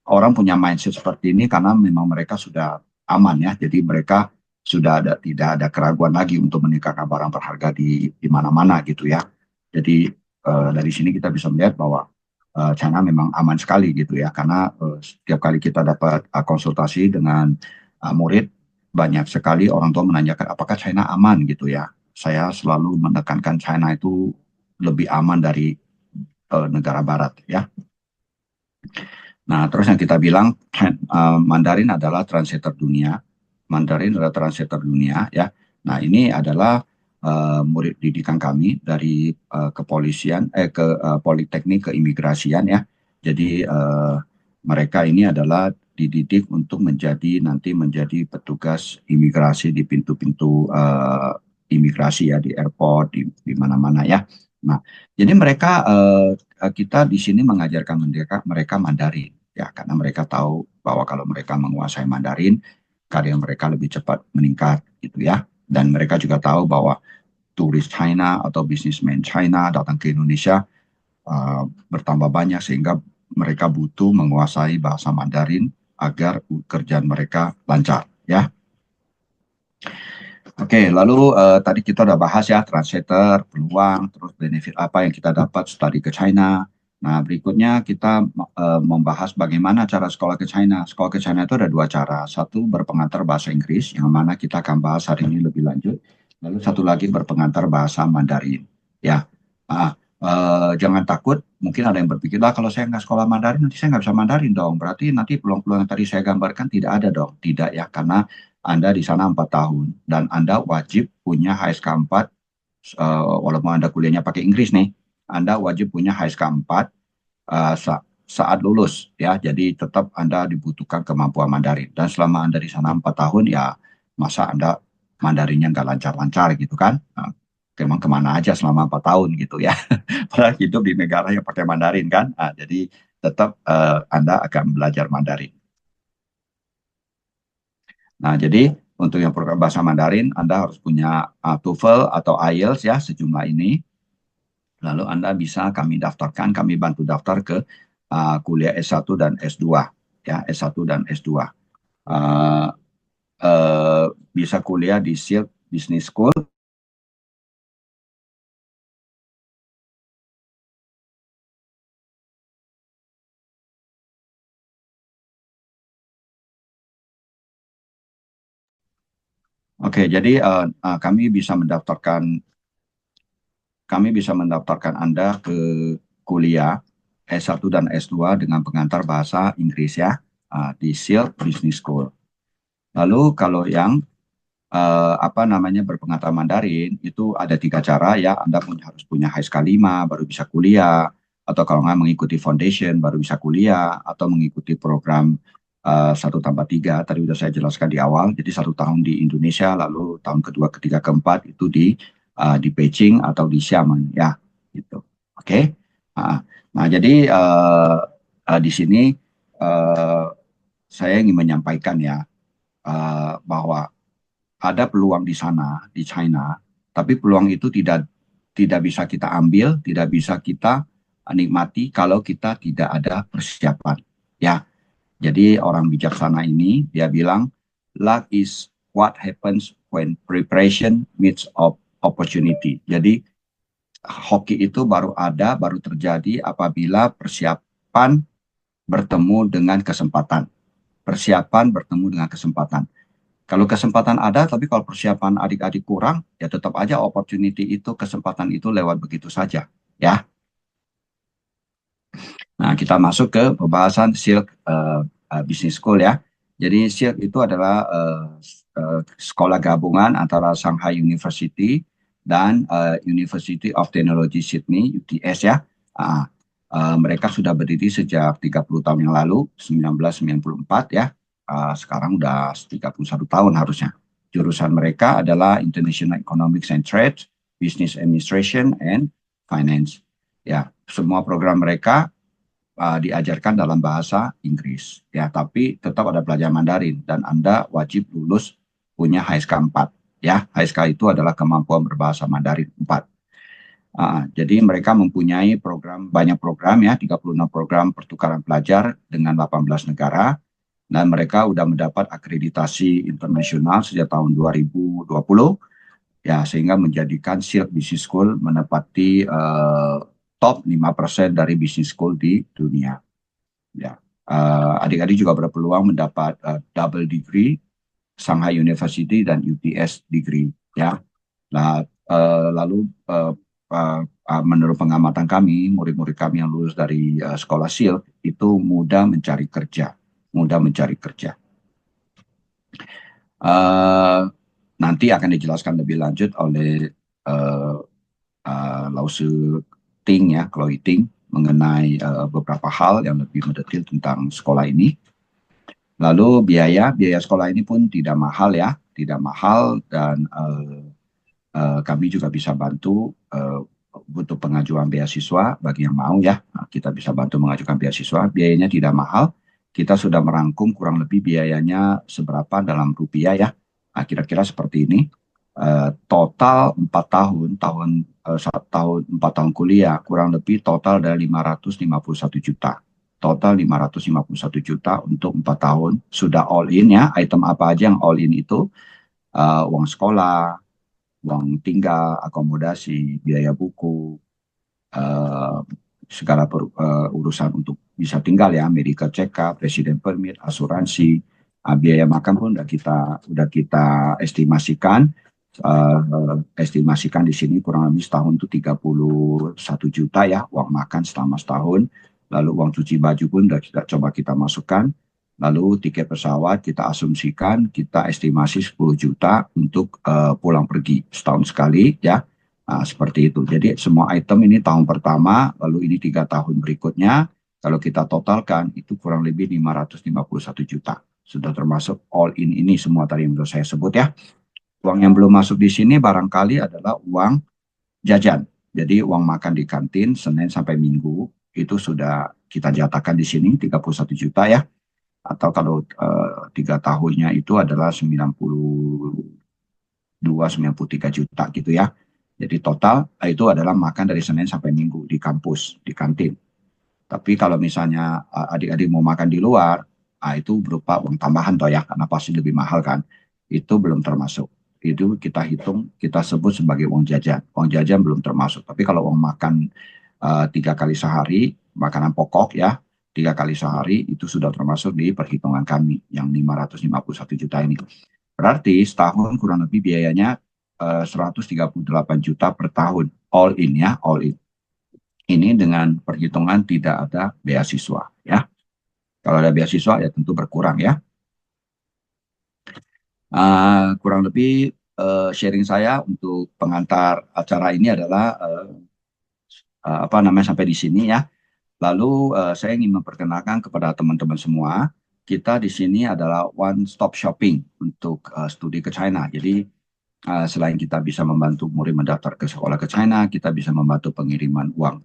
orang punya mindset seperti ini karena memang mereka sudah aman ya. Jadi mereka sudah tidak ada keraguan lagi untuk meningkatkan barang berharga di mana-mana gitu ya. Jadi dari sini kita bisa melihat bahwa China memang aman sekali gitu ya, karena setiap kali kita dapat konsultasi dengan murid, banyak sekali orang tua menanyakan apakah China aman gitu ya. Saya selalu menekankan China itu lebih aman dari negara barat ya. Nah, terus yang kita bilang Mandarin adalah translator dunia. Mandarin adalah translator dunia ya. Nah, ini adalah murid didikan kami dari kepolisian Politeknik Keimigrasian ya. Jadi mereka ini adalah dididik untuk nanti menjadi petugas imigrasi di pintu-pintu imigrasi ya, di airport, di mana-mana ya. Nah, jadi kita di sini mengajarkan mereka Mandarin ya, karena mereka tahu bahwa kalau mereka menguasai Mandarin, karir mereka lebih cepat meningkat gitu ya. Dan mereka juga tahu bahwa turis China atau businessman China datang ke Indonesia bertambah banyak, sehingga mereka butuh menguasai bahasa Mandarin agar kerjaan mereka lancar ya. Oke, lalu tadi kita udah bahas ya translator, peluang, terus benefit apa yang kita dapat studi ke China. Nah, berikutnya kita membahas bagaimana cara sekolah ke China. Sekolah ke China itu ada dua cara. Satu berpengantar bahasa Inggris, yang mana kita akan bahas hari ini lebih lanjut. Lalu satu lagi berpengantar bahasa Mandarin. Ya, jangan takut. Mungkin ada yang berpikir, lah kalau saya nggak sekolah Mandarin, nanti saya nggak bisa Mandarin dong. Berarti nanti peluang-peluang yang tadi saya gambarkan tidak ada dong. Tidak ya, karena Anda di sana 4 tahun. Dan Anda wajib punya HSK 4, walaupun Anda kuliahnya pakai Inggris nih, Anda wajib punya HSK 4 saat lulus ya. Jadi tetap Anda dibutuhkan kemampuan Mandarin. Dan selama Anda di sana 4 tahun ya, masa Anda Mandarinnya nggak lancar-lancar gitu kan. Emang kemana aja selama 4 tahun gitu ya. Padahal hidup di negara yang pakai Mandarin kan. Jadi tetap Anda akan belajar Mandarin. Nah, jadi untuk yang program bahasa Mandarin, Anda harus punya TOEFL atau IELTS ya, sejumlah ini. Lalu Anda bisa kami daftarkan, kami bantu daftar ke kuliah S1 dan S2 ya, S1 dan S2. Bisa kuliah di Silk Business School. Oke, jadi kami bisa mendaftarkan Anda ke kuliah S1 dan S2 dengan pengantar bahasa Inggris ya, di Silk Business School. Lalu kalau yang berpengantar Mandarin itu ada 3 cara ya. Anda harus punya HSK 5 baru bisa kuliah, atau kalau nggak mengikuti foundation baru bisa kuliah, atau mengikuti program 1+3 tadi sudah saya jelaskan di awal. Jadi 1 tahun di Indonesia, lalu tahun kedua, ketiga, keempat itu di Beijing atau di Xiamen ya gitu. Oke. Nah, jadi di sini saya ingin menyampaikan ya bahwa ada peluang di sana di China, tapi peluang itu tidak bisa kita ambil, tidak bisa kita nikmati kalau kita tidak ada persiapan ya. Jadi orang bijaksana ini dia bilang, luck is what happens when preparation meets opportunity. Jadi hoki itu baru terjadi apabila persiapan bertemu dengan kesempatan. Persiapan bertemu dengan kesempatan. Kalau kesempatan ada, tapi kalau persiapan adik-adik kurang, ya tetap aja opportunity itu, kesempatan itu lewat begitu saja, ya. Nah, kita masuk ke pembahasan Silk Business School ya. Jadi Silk itu adalah sekolah gabungan antara Shanghai University dan University of Technology Sydney, UTS ya. Mereka sudah berdiri sejak 30 tahun yang lalu, 1994 ya. Sekarang udah 31 tahun harusnya. Jurusan mereka adalah International Economics and Trade, Business Administration, and Finance. Ya, semua program mereka diajarkan dalam bahasa Inggris. Ya, tapi tetap ada pelajaran Mandarin dan Anda wajib lulus punya HSK 4. Ya, HSK itu adalah kemampuan berbahasa Mandarin 4. Jadi mereka mempunyai banyak program ya, 36 program pertukaran pelajar dengan 18 negara, dan mereka sudah mendapat akreditasi internasional sejak tahun 2020, ya, sehingga menjadikan Silk Business School menepati top 5% dari business school di dunia. Ya, adik-adik juga berpeluang mendapat double degree, Shanghai University dan UTS degree. Ya, lalu menurut pengamatan kami, murid-murid kami yang lulus dari sekolah Silk itu mudah mencari kerja. Nanti akan dijelaskan lebih lanjut oleh Lausu Ting ya, Chloe Ting, mengenai beberapa hal yang lebih mendetail tentang sekolah ini. Lalu biaya sekolah ini pun tidak mahal ya, dan kami juga bisa bantu untuk pengajuan beasiswa bagi yang mau ya. Kita bisa bantu mengajukan beasiswa, biayanya tidak mahal. Kita sudah merangkum kurang lebih biayanya seberapa dalam rupiah ya. Kira-kira seperti ini. Total 4 tahun kuliah kurang lebih total dari 551 juta. Total 551 juta untuk 4 tahun. Sudah all in ya. Item apa aja yang all in itu? Uang sekolah, uang tinggal, akomodasi, biaya buku, segala urusan untuk bisa tinggal ya, medical check up, resident permit, asuransi, biaya makan pun udah kita estimasikan. Estimasikan di sini kurang lebih setahun itu 31 juta ya, uang makan selama setahun. Lalu uang cuci baju pun sudah coba kita masukkan. Lalu tiket pesawat kita asumsikan, kita estimasi 10 juta untuk pulang pergi setahun sekali ya. Seperti itu. Jadi semua item ini tahun pertama, lalu ini 3 tahun berikutnya. Kalau kita totalkan itu kurang lebih 551 juta. Sudah termasuk all in ini semua tadi yang sudah saya sebut ya. Uang yang belum masuk di sini barangkali adalah uang jajan. Jadi uang makan di kantin Senin sampai Minggu itu sudah kita jatahkan di sini 31 juta ya. Atau kalau 3 tahunnya itu adalah 93 juta gitu ya. Jadi total itu adalah makan dari Senin sampai Minggu di kampus, di kantin. Tapi kalau misalnya adik-adik mau makan di luar, itu berupa uang tambahan toh ya, karena pasti lebih mahal kan. Itu belum termasuk. Itu kita hitung, kita sebut sebagai uang jajan. Uang jajan belum termasuk. Tapi kalau uang makan 3 kali sehari, makanan pokok ya, 3 kali sehari itu sudah termasuk di perhitungan kami yang 551 juta ini. Berarti setahun kurang lebih biayanya 138 juta per tahun. All in ya, all in. Ini dengan perhitungan tidak ada beasiswa ya. Kalau ada beasiswa ya tentu berkurang ya. Kurang lebih sharing saya untuk pengantar acara ini adalah sampai di sini ya. Lalu saya ingin memperkenalkan kepada teman-teman semua, kita di sini adalah one stop shopping untuk studi ke China. Jadi selain kita bisa membantu murid mendaftar ke sekolah ke China, kita bisa membantu pengiriman uang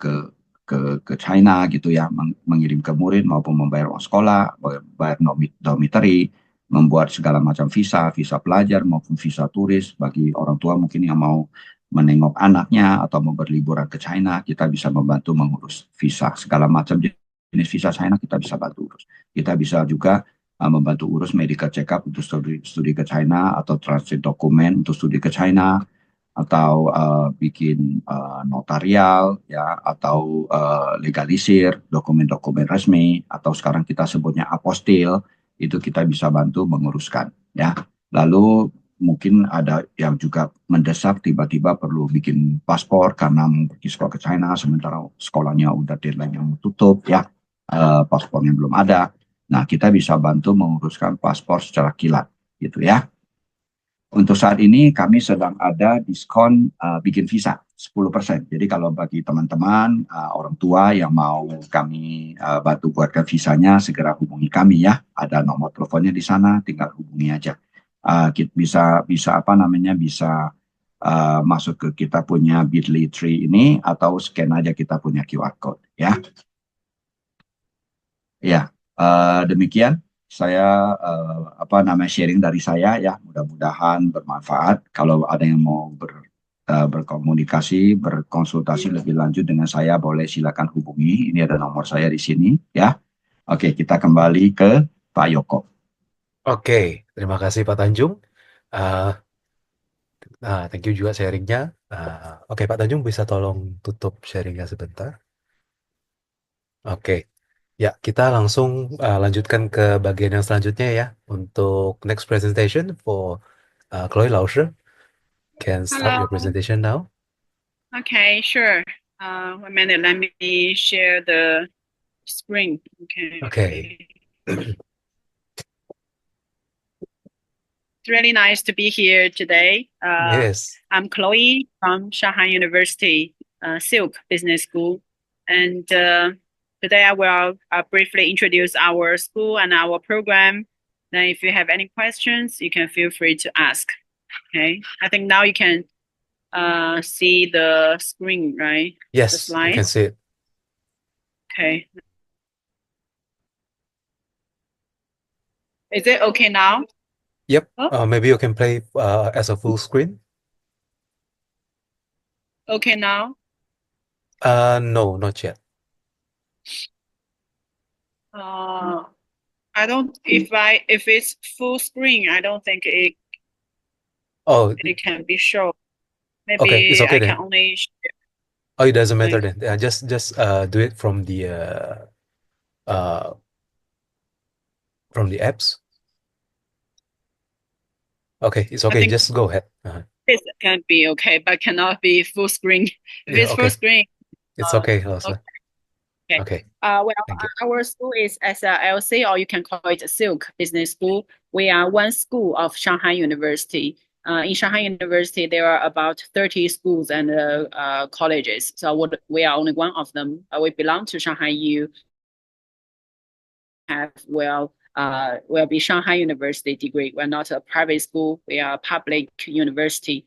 ke China gitu ya, mengirim ke murid maupun membayar uang sekolah, bayar dormitory, membuat segala macam visa pelajar maupun visa turis bagi orang tua mungkin yang mau menengok anaknya atau mau berliburan ke China, kita bisa membantu mengurus visa, segala macam jenis visa China kita bisa bantu urus. Kita bisa juga membantu urus medical check up untuk studi ke China, atau transit dokumen untuk studi ke China, atau bikin notarial ya, atau legalisir dokumen-dokumen resmi, atau sekarang kita sebutnya apostil, itu kita bisa bantu menguruskan ya. Lalu mungkin ada yang juga mendesak tiba-tiba perlu bikin paspor karena mau pergi sekolah ke China sementara sekolahnya udah deadline yang tutup ya, paspornya belum ada. Nah, kita bisa bantu menguruskan paspor secara kilat gitu ya. Untuk saat ini kami sedang ada diskon bikin visa 10%. Jadi kalau bagi teman-teman orang tua yang mau kami bantu buatkan visanya, segera hubungi kami ya. Ada nomor teleponnya di sana, tinggal hubungi aja. bisa apa namanya bisa masuk ke kita punya Bitly Tree ini atau scan aja kita punya QR code ya. Ya, demikian saya sharing dari saya ya. Mudah-mudahan bermanfaat. Kalau ada yang mau berkomunikasi, berkonsultasi lebih lanjut dengan saya, boleh silakan hubungi. Ini ada nomor saya di sini ya. Oke, kita kembali ke Pak Yoko. Oke, terima kasih Pak Tanjung. Thank you juga sharingnya. Oke, Pak Tanjung bisa tolong tutup sharingnya sebentar. Oke, ya kita langsung lanjutkan ke bagian yang selanjutnya ya. Untuk next presentation for Chloe Lauscher. Can start your presentation now. Okay, sure. 1 minute, let me share the screen. Okay. It's really nice to be here today. Yes. I'm Chloe from Shanghai University Silk Business School. And today I will briefly introduce our school and our program. Then if you have any questions, you can feel free to ask. Okay, I think now you can see the screen, right? Yes, the slide. you can see it. Okay. Is it okay now? Yep. Maybe you can play as a full screen. Okay now? No, not yet. I don't. If it's full screen, I don't think it can be shown. Maybe okay, it's okay I then. can only share. Oh, it doesn't matter then. Just do it from the apps. Okay, it's okay. Just go ahead. This can be okay, but cannot be full screen. If it's full screen, it's okay also. Okay. Well, our school is SLC, or you can call it Silk Business School. We are one school of Shanghai University. In Shanghai University, there are about 30 schools and colleges. So we are only one of them. We belong to Shanghai U. Will be Shanghai University degree. We're not a private school. We are a public university.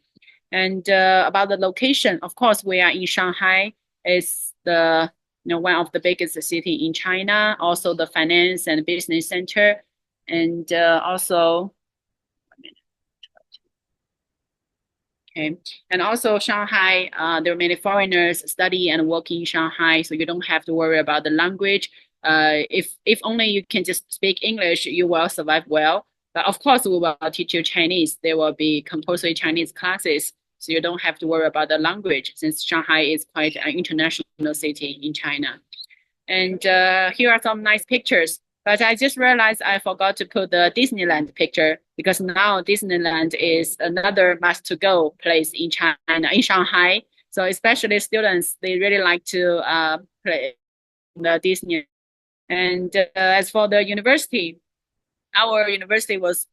And about the location, of course, we are in Shanghai. It's the one of the biggest city in China. Also, the finance and business center, and also. Okay. And also Shanghai, there are many foreigners study and work in Shanghai, so you don't have to worry about the language. If only you can just speak English, you will survive well. But of course, we will teach you Chinese. There will be compulsory Chinese classes, so you don't have to worry about the language, since Shanghai is quite an international city in China. And here are some nice pictures. But I just realized I forgot to put the Disneyland picture, because now Disneyland is another must-to-go place in China, in Shanghai. So especially students, they really like to play the Disney. And as for the university, our university was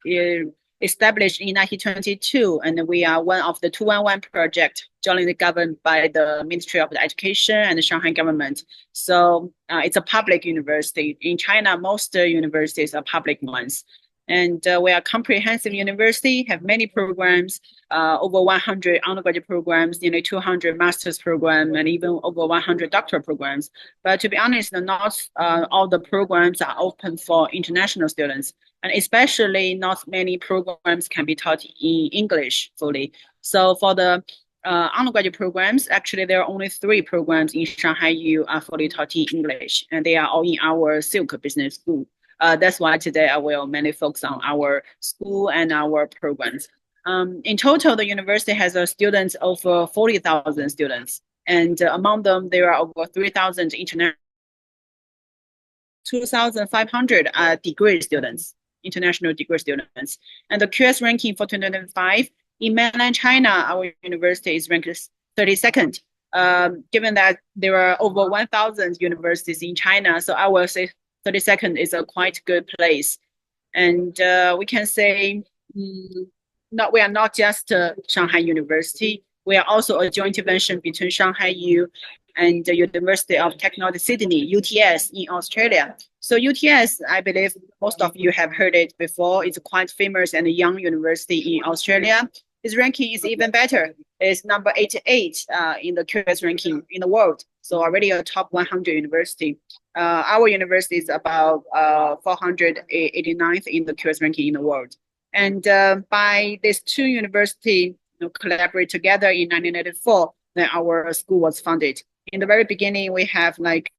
established in 1922, and we are one of the 211 project jointly governed by the Ministry of Education and the Shanghai government. So it's a public university. In China, most universities are public ones. And we are a comprehensive university, have many programs, over 100 undergraduate programs, nearly 200 master's programs, and even over 100 doctoral programs. But to be honest, not all the programs are open for international students. And especially not many programs can be taught in English fully. So for the undergraduate programs, actually there are only 3 programs in Shanghai U are fully taught in English, and they are all in our Silk Business School. That's why today I will mainly focus on our school and our programs. In total, the university has students over 40,000 students, and among them there are over 3,000 international, 2,500 degree students, international degree students. And the QS ranking for 2025 in mainland China, our university is ranked 32nd. Given that there are over 1,000 universities in China, so I will say 32nd is a quite good place. And we can say we are not just Shanghai University. We are also a joint venture between Shanghai U and the University of Technology Sydney, UTS, in Australia. So UTS, I believe most of you have heard it before. It's quite famous and a young university in Australia. Its ranking is even better. It's number 88 in the QS ranking in the world. So already a top 100 university. Our university is about 489th in the QS ranking in the world. And by these two universities collaborate together in 1994, then our school was founded. In the very beginning, we have like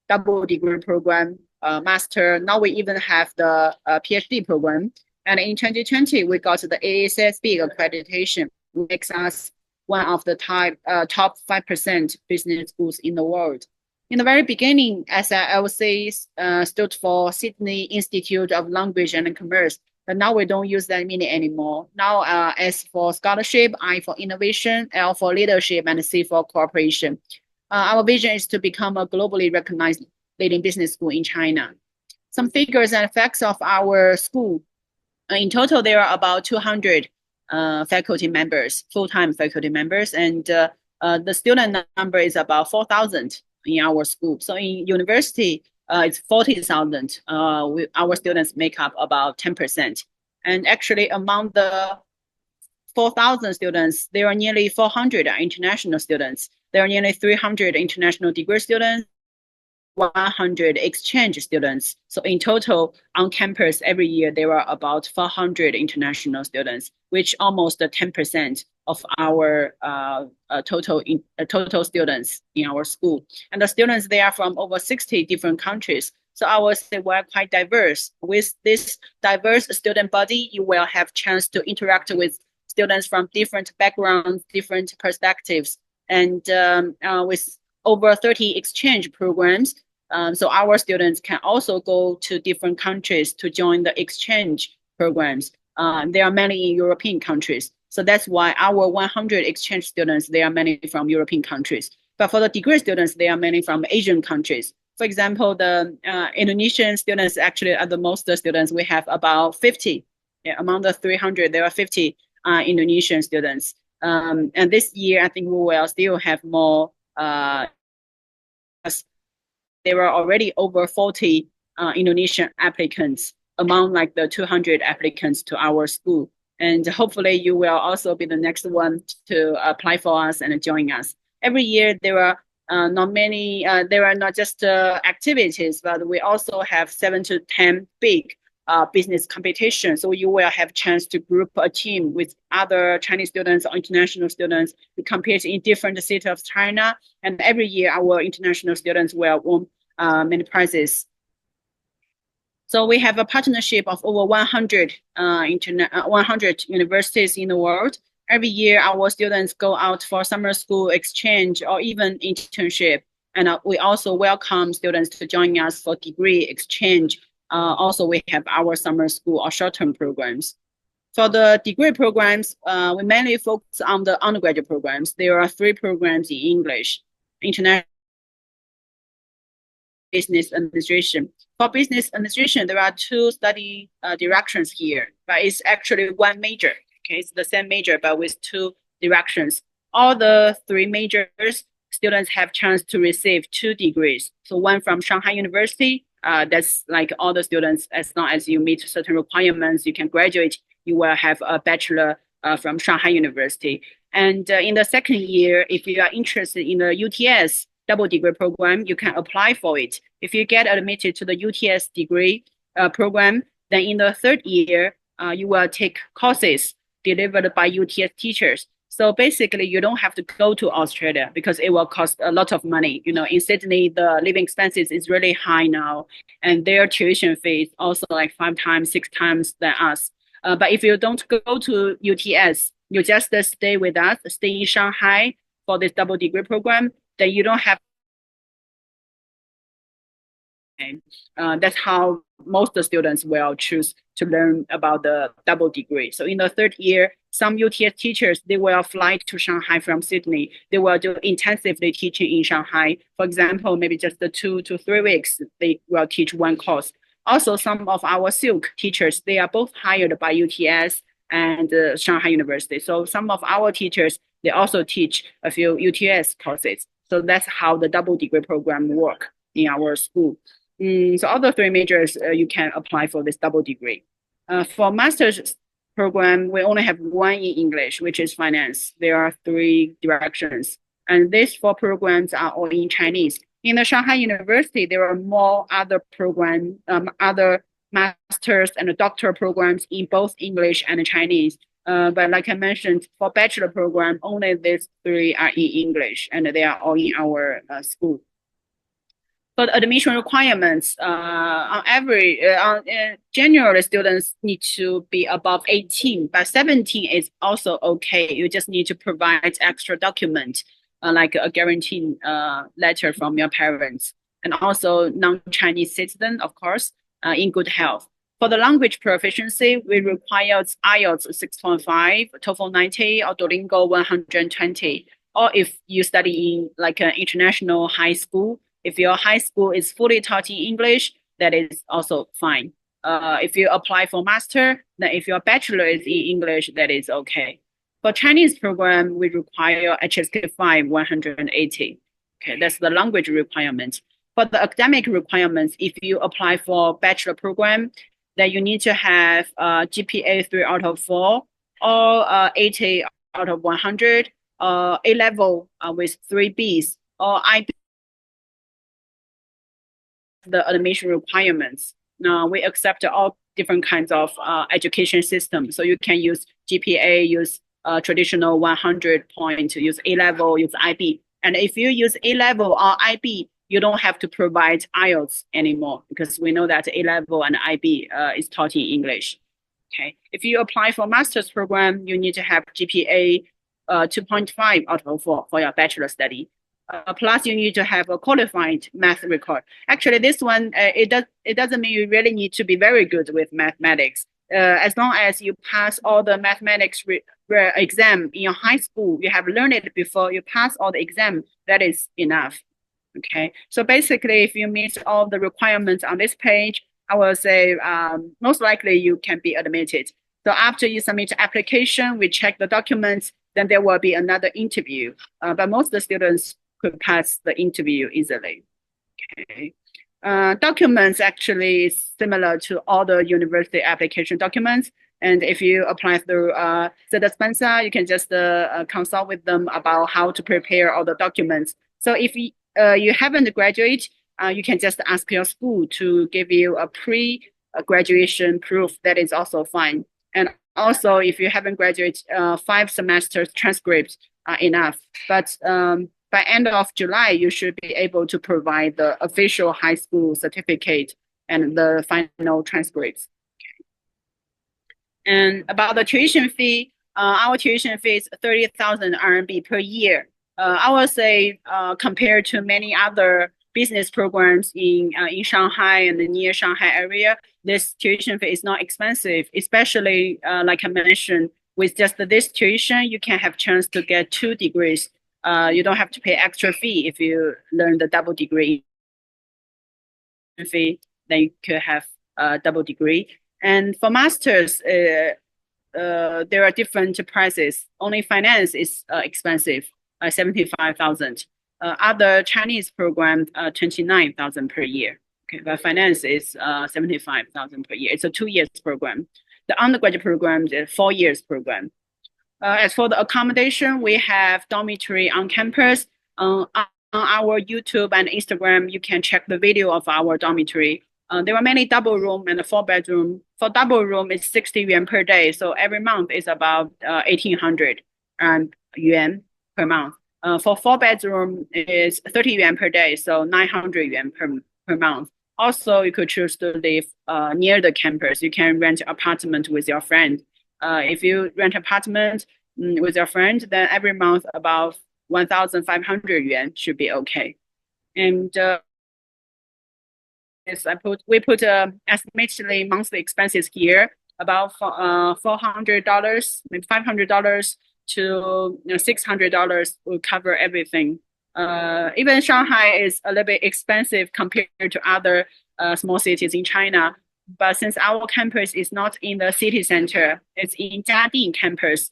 double degree program, master. Now we even have the PhD program. And in 2020, we got the AACSB accreditation, which makes us one of the top 5% business schools in the world. In the very beginning, SILC stood for Sydney Institute of Language and Commerce, but now we don't use that meaning anymore. Now S for scholarship, I for innovation, L for leadership, and C for cooperation. Our vision is to become a globally recognized leading business school in China. Some figures and facts of our school. In total, there are about 200 faculty members, full-time faculty members, and the student number is about 4,000 in our school. So in university, it's 40,000. Our students make up about 10%. And actually, among the 4,000 students, there are nearly 400 international students. There are nearly 300 international degree students, 100 exchange students. So in total, on campus every year, there are about 400 international students, which almost 10% of our total students in our school. And the students, they are from over 60 different countries. So I would say we're quite diverse. With this diverse student body, you will have chance to interact with students from different backgrounds, different perspectives, and with over 30 exchange programs. So our students can also go to different countries to join the exchange programs. There are many in European countries. So that's why our 100 exchange students, they are many from European countries. But for the degree students, they are many from Asian countries. For example, the Indonesian students actually are the most students. We have about 50. Yeah, among the 300, there are 50 Indonesian students. And this year, I think we will still have more. There were already over 40 Indonesian applicants among like the 200 applicants to our school. And hopefully you will also be the next one to apply for us and join us. Every year there are there are not just activities, but we also have 7 to 10 big business competition. So you will have chance to group a team with other Chinese students or international students to compete in different cities of China. And every year our international students will win many prizes. So we have a partnership of over 100 universities in the world. Every year our students go out for summer school exchange or even internship. And we also welcome students to join us for degree exchange. Also, we have our summer school or short-term programs. For the degree programs, we mainly focus on the undergraduate programs. There are 3 programs in English, international business administration. For business administration, there are 2 study directions here, but it's actually 1 major. Okay, it's the same major, but with 2 directions. All the 3 majors, students have chance to receive 2 degrees. So one from Shanghai University, that's like all the students, as long as you meet certain requirements, you can graduate, you will have a bachelor from Shanghai University. And in the second year, if you are interested in the UTS double degree program, you can apply for it. If you get admitted to the UTS degree program, then in the 3rd year, you will take courses delivered by UTS teachers. So basically, you don't have to go to Australia because it will cost a lot of money. You know, in Sydney, the living expenses is really high now, and their tuition fee is also like 5 times, 6 times than us. But if you don't go to UTS, you just stay with us, stay in Shanghai for this double degree program, then you don't have. That's how most of the students will choose to learn about the double degree. So in the 3rd year, some UTS teachers, they will fly to Shanghai from Sydney. They will do intensively teaching in Shanghai. For example, maybe just 2 to 3 weeks, they will teach 1 course. Also, some of our Silk teachers, they are both hired by UTS and Shanghai University. So some of our teachers, they also teach a few UTS courses. So that's how the double degree program work. in our school. So all the three majors you can apply for this double degree. For master's program, we only have one in English, which is finance. There are three directions, and these four programs are all in Chinese. In the Shanghai University, there are more other programs, other master's and doctoral programs in both English and Chinese. But like I mentioned, for bachelor program, only these three are in English, and they are all in our school. For the admission requirements, on average, generally students need to be above 18, but 17 is also okay. You just need to provide extra document, like a guarantee letter from your parents, and also non-Chinese citizen, of course, in good health. For the language proficiency, we require IELTS 6.5, TOEFL 90, or Duolingo 120. Or if you study in like an international high school, if your high school is fully taught in English, that is also fine. If you apply for master, then if your bachelor is in English, that is okay. For Chinese program, we require HSK 5 180. Okay, that's the language requirement. For the academic requirements, if you apply for bachelor program, then you need to have GPA 3 out of 4 or 80 out of 100, A level with 3 Bs, or IB. The admission requirements. Now we accept all different kinds of education systems. So you can use GPA, use traditional 100 point, use A level, use IB. And if you use A level or IB, you don't have to provide IELTS anymore, because we know that A level and IB is taught in English. Okay. If you apply for master's program, you need to have GPA 2.5 out of 4 for your bachelor study. Plus, you need to have a qualified math record. Actually, this one, it doesn't mean you really need to be very good with mathematics. As long as you pass all the mathematics exam in your high school, you have learned it before, you pass all the exam, that is enough. Okay, so basically, if you meet all the requirements on this page, I will say most likely you can be admitted. So after you submit the application, we check the documents, then there will be another interview. But most of the students could pass the interview easily. Okay. Documents actually is similar to all the university application documents. And if you apply through Zeta Spencer, you can just consult with them about how to prepare all the documents. So if you haven't graduated, you can just ask your school to give you a pre-graduation proof. That is also fine. And also, if you haven't graduated, 5 semesters transcripts are enough. But by end of July, you should be able to provide the official high school certificate and the final transcripts. Okay. And about the tuition fee, our tuition fee is 30,000 RMB per year. I would say compared to many other business programs in Shanghai and the near Shanghai area, this tuition fee is not expensive, especially like I mentioned, with just this tuition, you can have chance to get 2 degrees. You don't have to pay extra fee if you learn the double degree fee, then you could have a double degree. And for masters, there are different prices. Only finance is expensive, 75,000. Other Chinese program, 29,000 per year. Okay, but finance is 75,000 per year. It's a 2 years program. The undergraduate program is a 4 years program. As for the accommodation, we have dormitory on campus. On our YouTube and Instagram, you can check the video of our dormitory. There are many double room and 4 bedroom. For double room, it's 60 yuan per day. So every month is about 1,800 yuan per month. For 4 bedroom, is 30 yuan per day. So 900 yuan per month. Also, you could choose to live near the campus. You can rent an apartment with your friend. If you rent an apartment with your friend, then every month about 1,500 yuan should be okay. And yes, we put estimated monthly expenses here about $400, maybe $500 to $600 will cover everything. Even Shanghai is a little bit expensive compared to other small cities in China. But since our campus is not in the city center, it's in Jiading campus.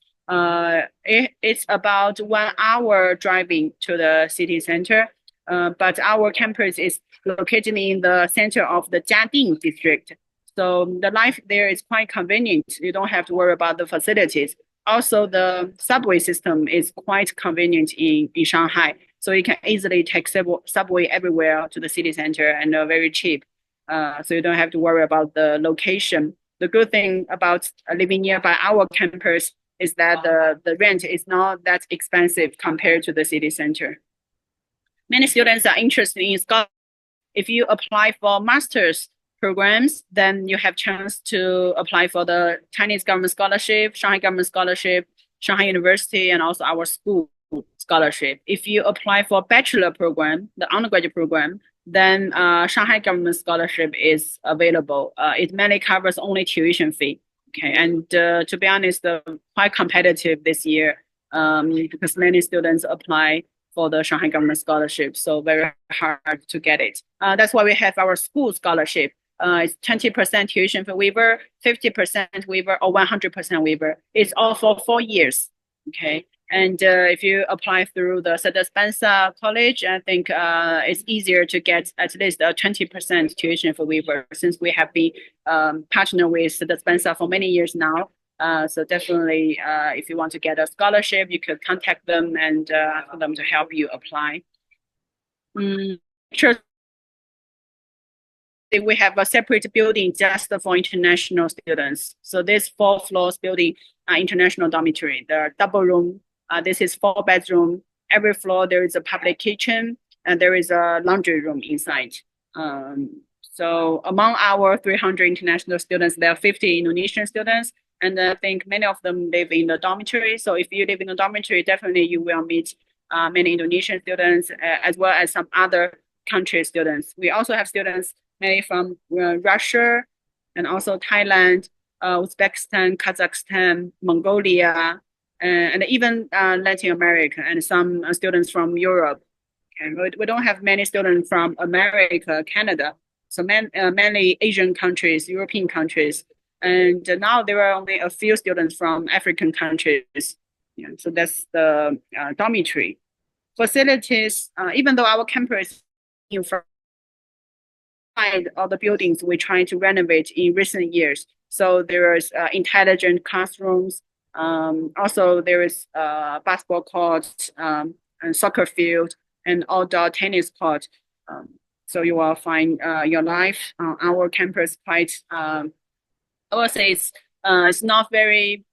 It's about 1 hour driving to the city center. but our campus is located in the center of the Jiading district. So the life there is quite convenient. You don't have to worry about the facilities. Also, the subway system is quite convenient in Shanghai. So you can easily take subway everywhere to the city center and very cheap. So you don't have to worry about the location. The good thing about living nearby our campus is that the rent is not that expensive compared to the city center. Many students are interested in scholarship. If you apply for master's programs, then you have chance to apply for the Chinese government scholarship, Shanghai government scholarship, Shanghai University, and also our school scholarship. If you apply for bachelor program, the undergraduate program, then Shanghai government scholarship is available. It mainly covers only tuition fee. Okay, and to be honest, quite competitive this year because many students apply for the Shanghai government scholarship, so very hard to get it. That's why we have our school scholarship. It's 20% tuition fee waiver, 50% waiver, or 100% waiver. It's all for 4 years. Okay, and if you apply through the Siddharth Spencer College, I think it's easier to get at least a 20% tuition fee waiver since we have been partnered with Siddharth Spencer for many years now. So definitely, if you want to get a scholarship, you could contact them and ask them to help you apply. Sure. We have a separate building just for international students. So this 4 floors building are international dormitory. There are double room. This is 4 bedroom. Every floor there is a public kitchen and there is a laundry room inside. So among our 300 international students, there are 50 Indonesian students. And I think many of them live in the dormitory. So if you live in a dormitory, definitely you will meet many Indonesian students as well as some other country students. We also have students mainly from Russia and also Thailand, Uzbekistan, Kazakhstan, Mongolia, and even Latin America, and some students from Europe. Okay, we don't have many students from America, Canada, so mainly Asian countries, European countries. And now there are only a few students from African countries. Yeah, so that's the dormitory. Facilities, even though our campus in front of the buildings we're trying to renovate in recent years. So there is intelligent classrooms. Also, there is basketball court and soccer field and outdoor tennis court. So you will find your life on our campus quite, I would say it's not very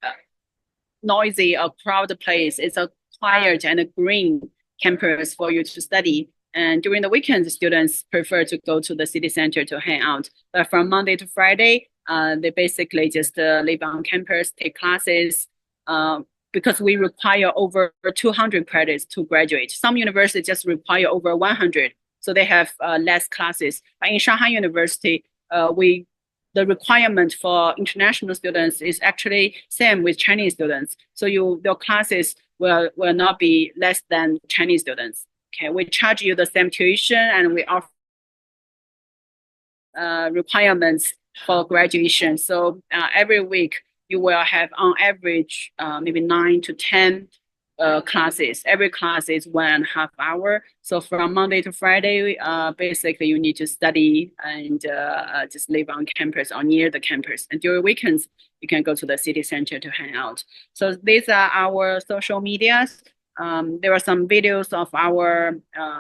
noisy or crowded place. It's a quiet and a green campus for you to study. And during the weekends, students prefer to go to the city center to hang out. But from Monday to Friday, they basically just live on campus, take classes, because we require over 200 credits to graduate. Some universities just require over 100, so they have less classes. But in Shanghai University, the requirement for international students is actually same with Chinese students. So your classes will not be less than Chinese students. Okay, we charge you the same tuition and we offer requirements for graduation. So every week you will have on average maybe 9 to 10 classes. Every class is 1.5 hours. So from Monday to Friday, basically you need to study and just live on campus or near the campus. And during weekends, you can go to the city center to hang out. So these are our social medias. There are some videos of our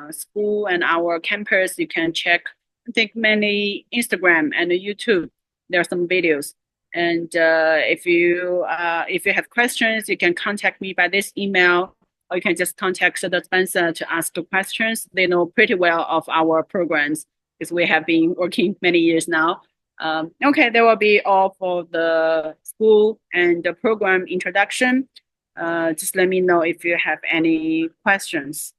school and our campus. You can check, I think, mainly Instagram and YouTube. There are some videos. And if you have questions, you can contact me by this email, or you can just contact Siddharth Spencer to ask the questions. They know pretty well of our programs because we have been working many years now. Okay, there will be all for the school and the program introduction. Just let me know if you have any questions.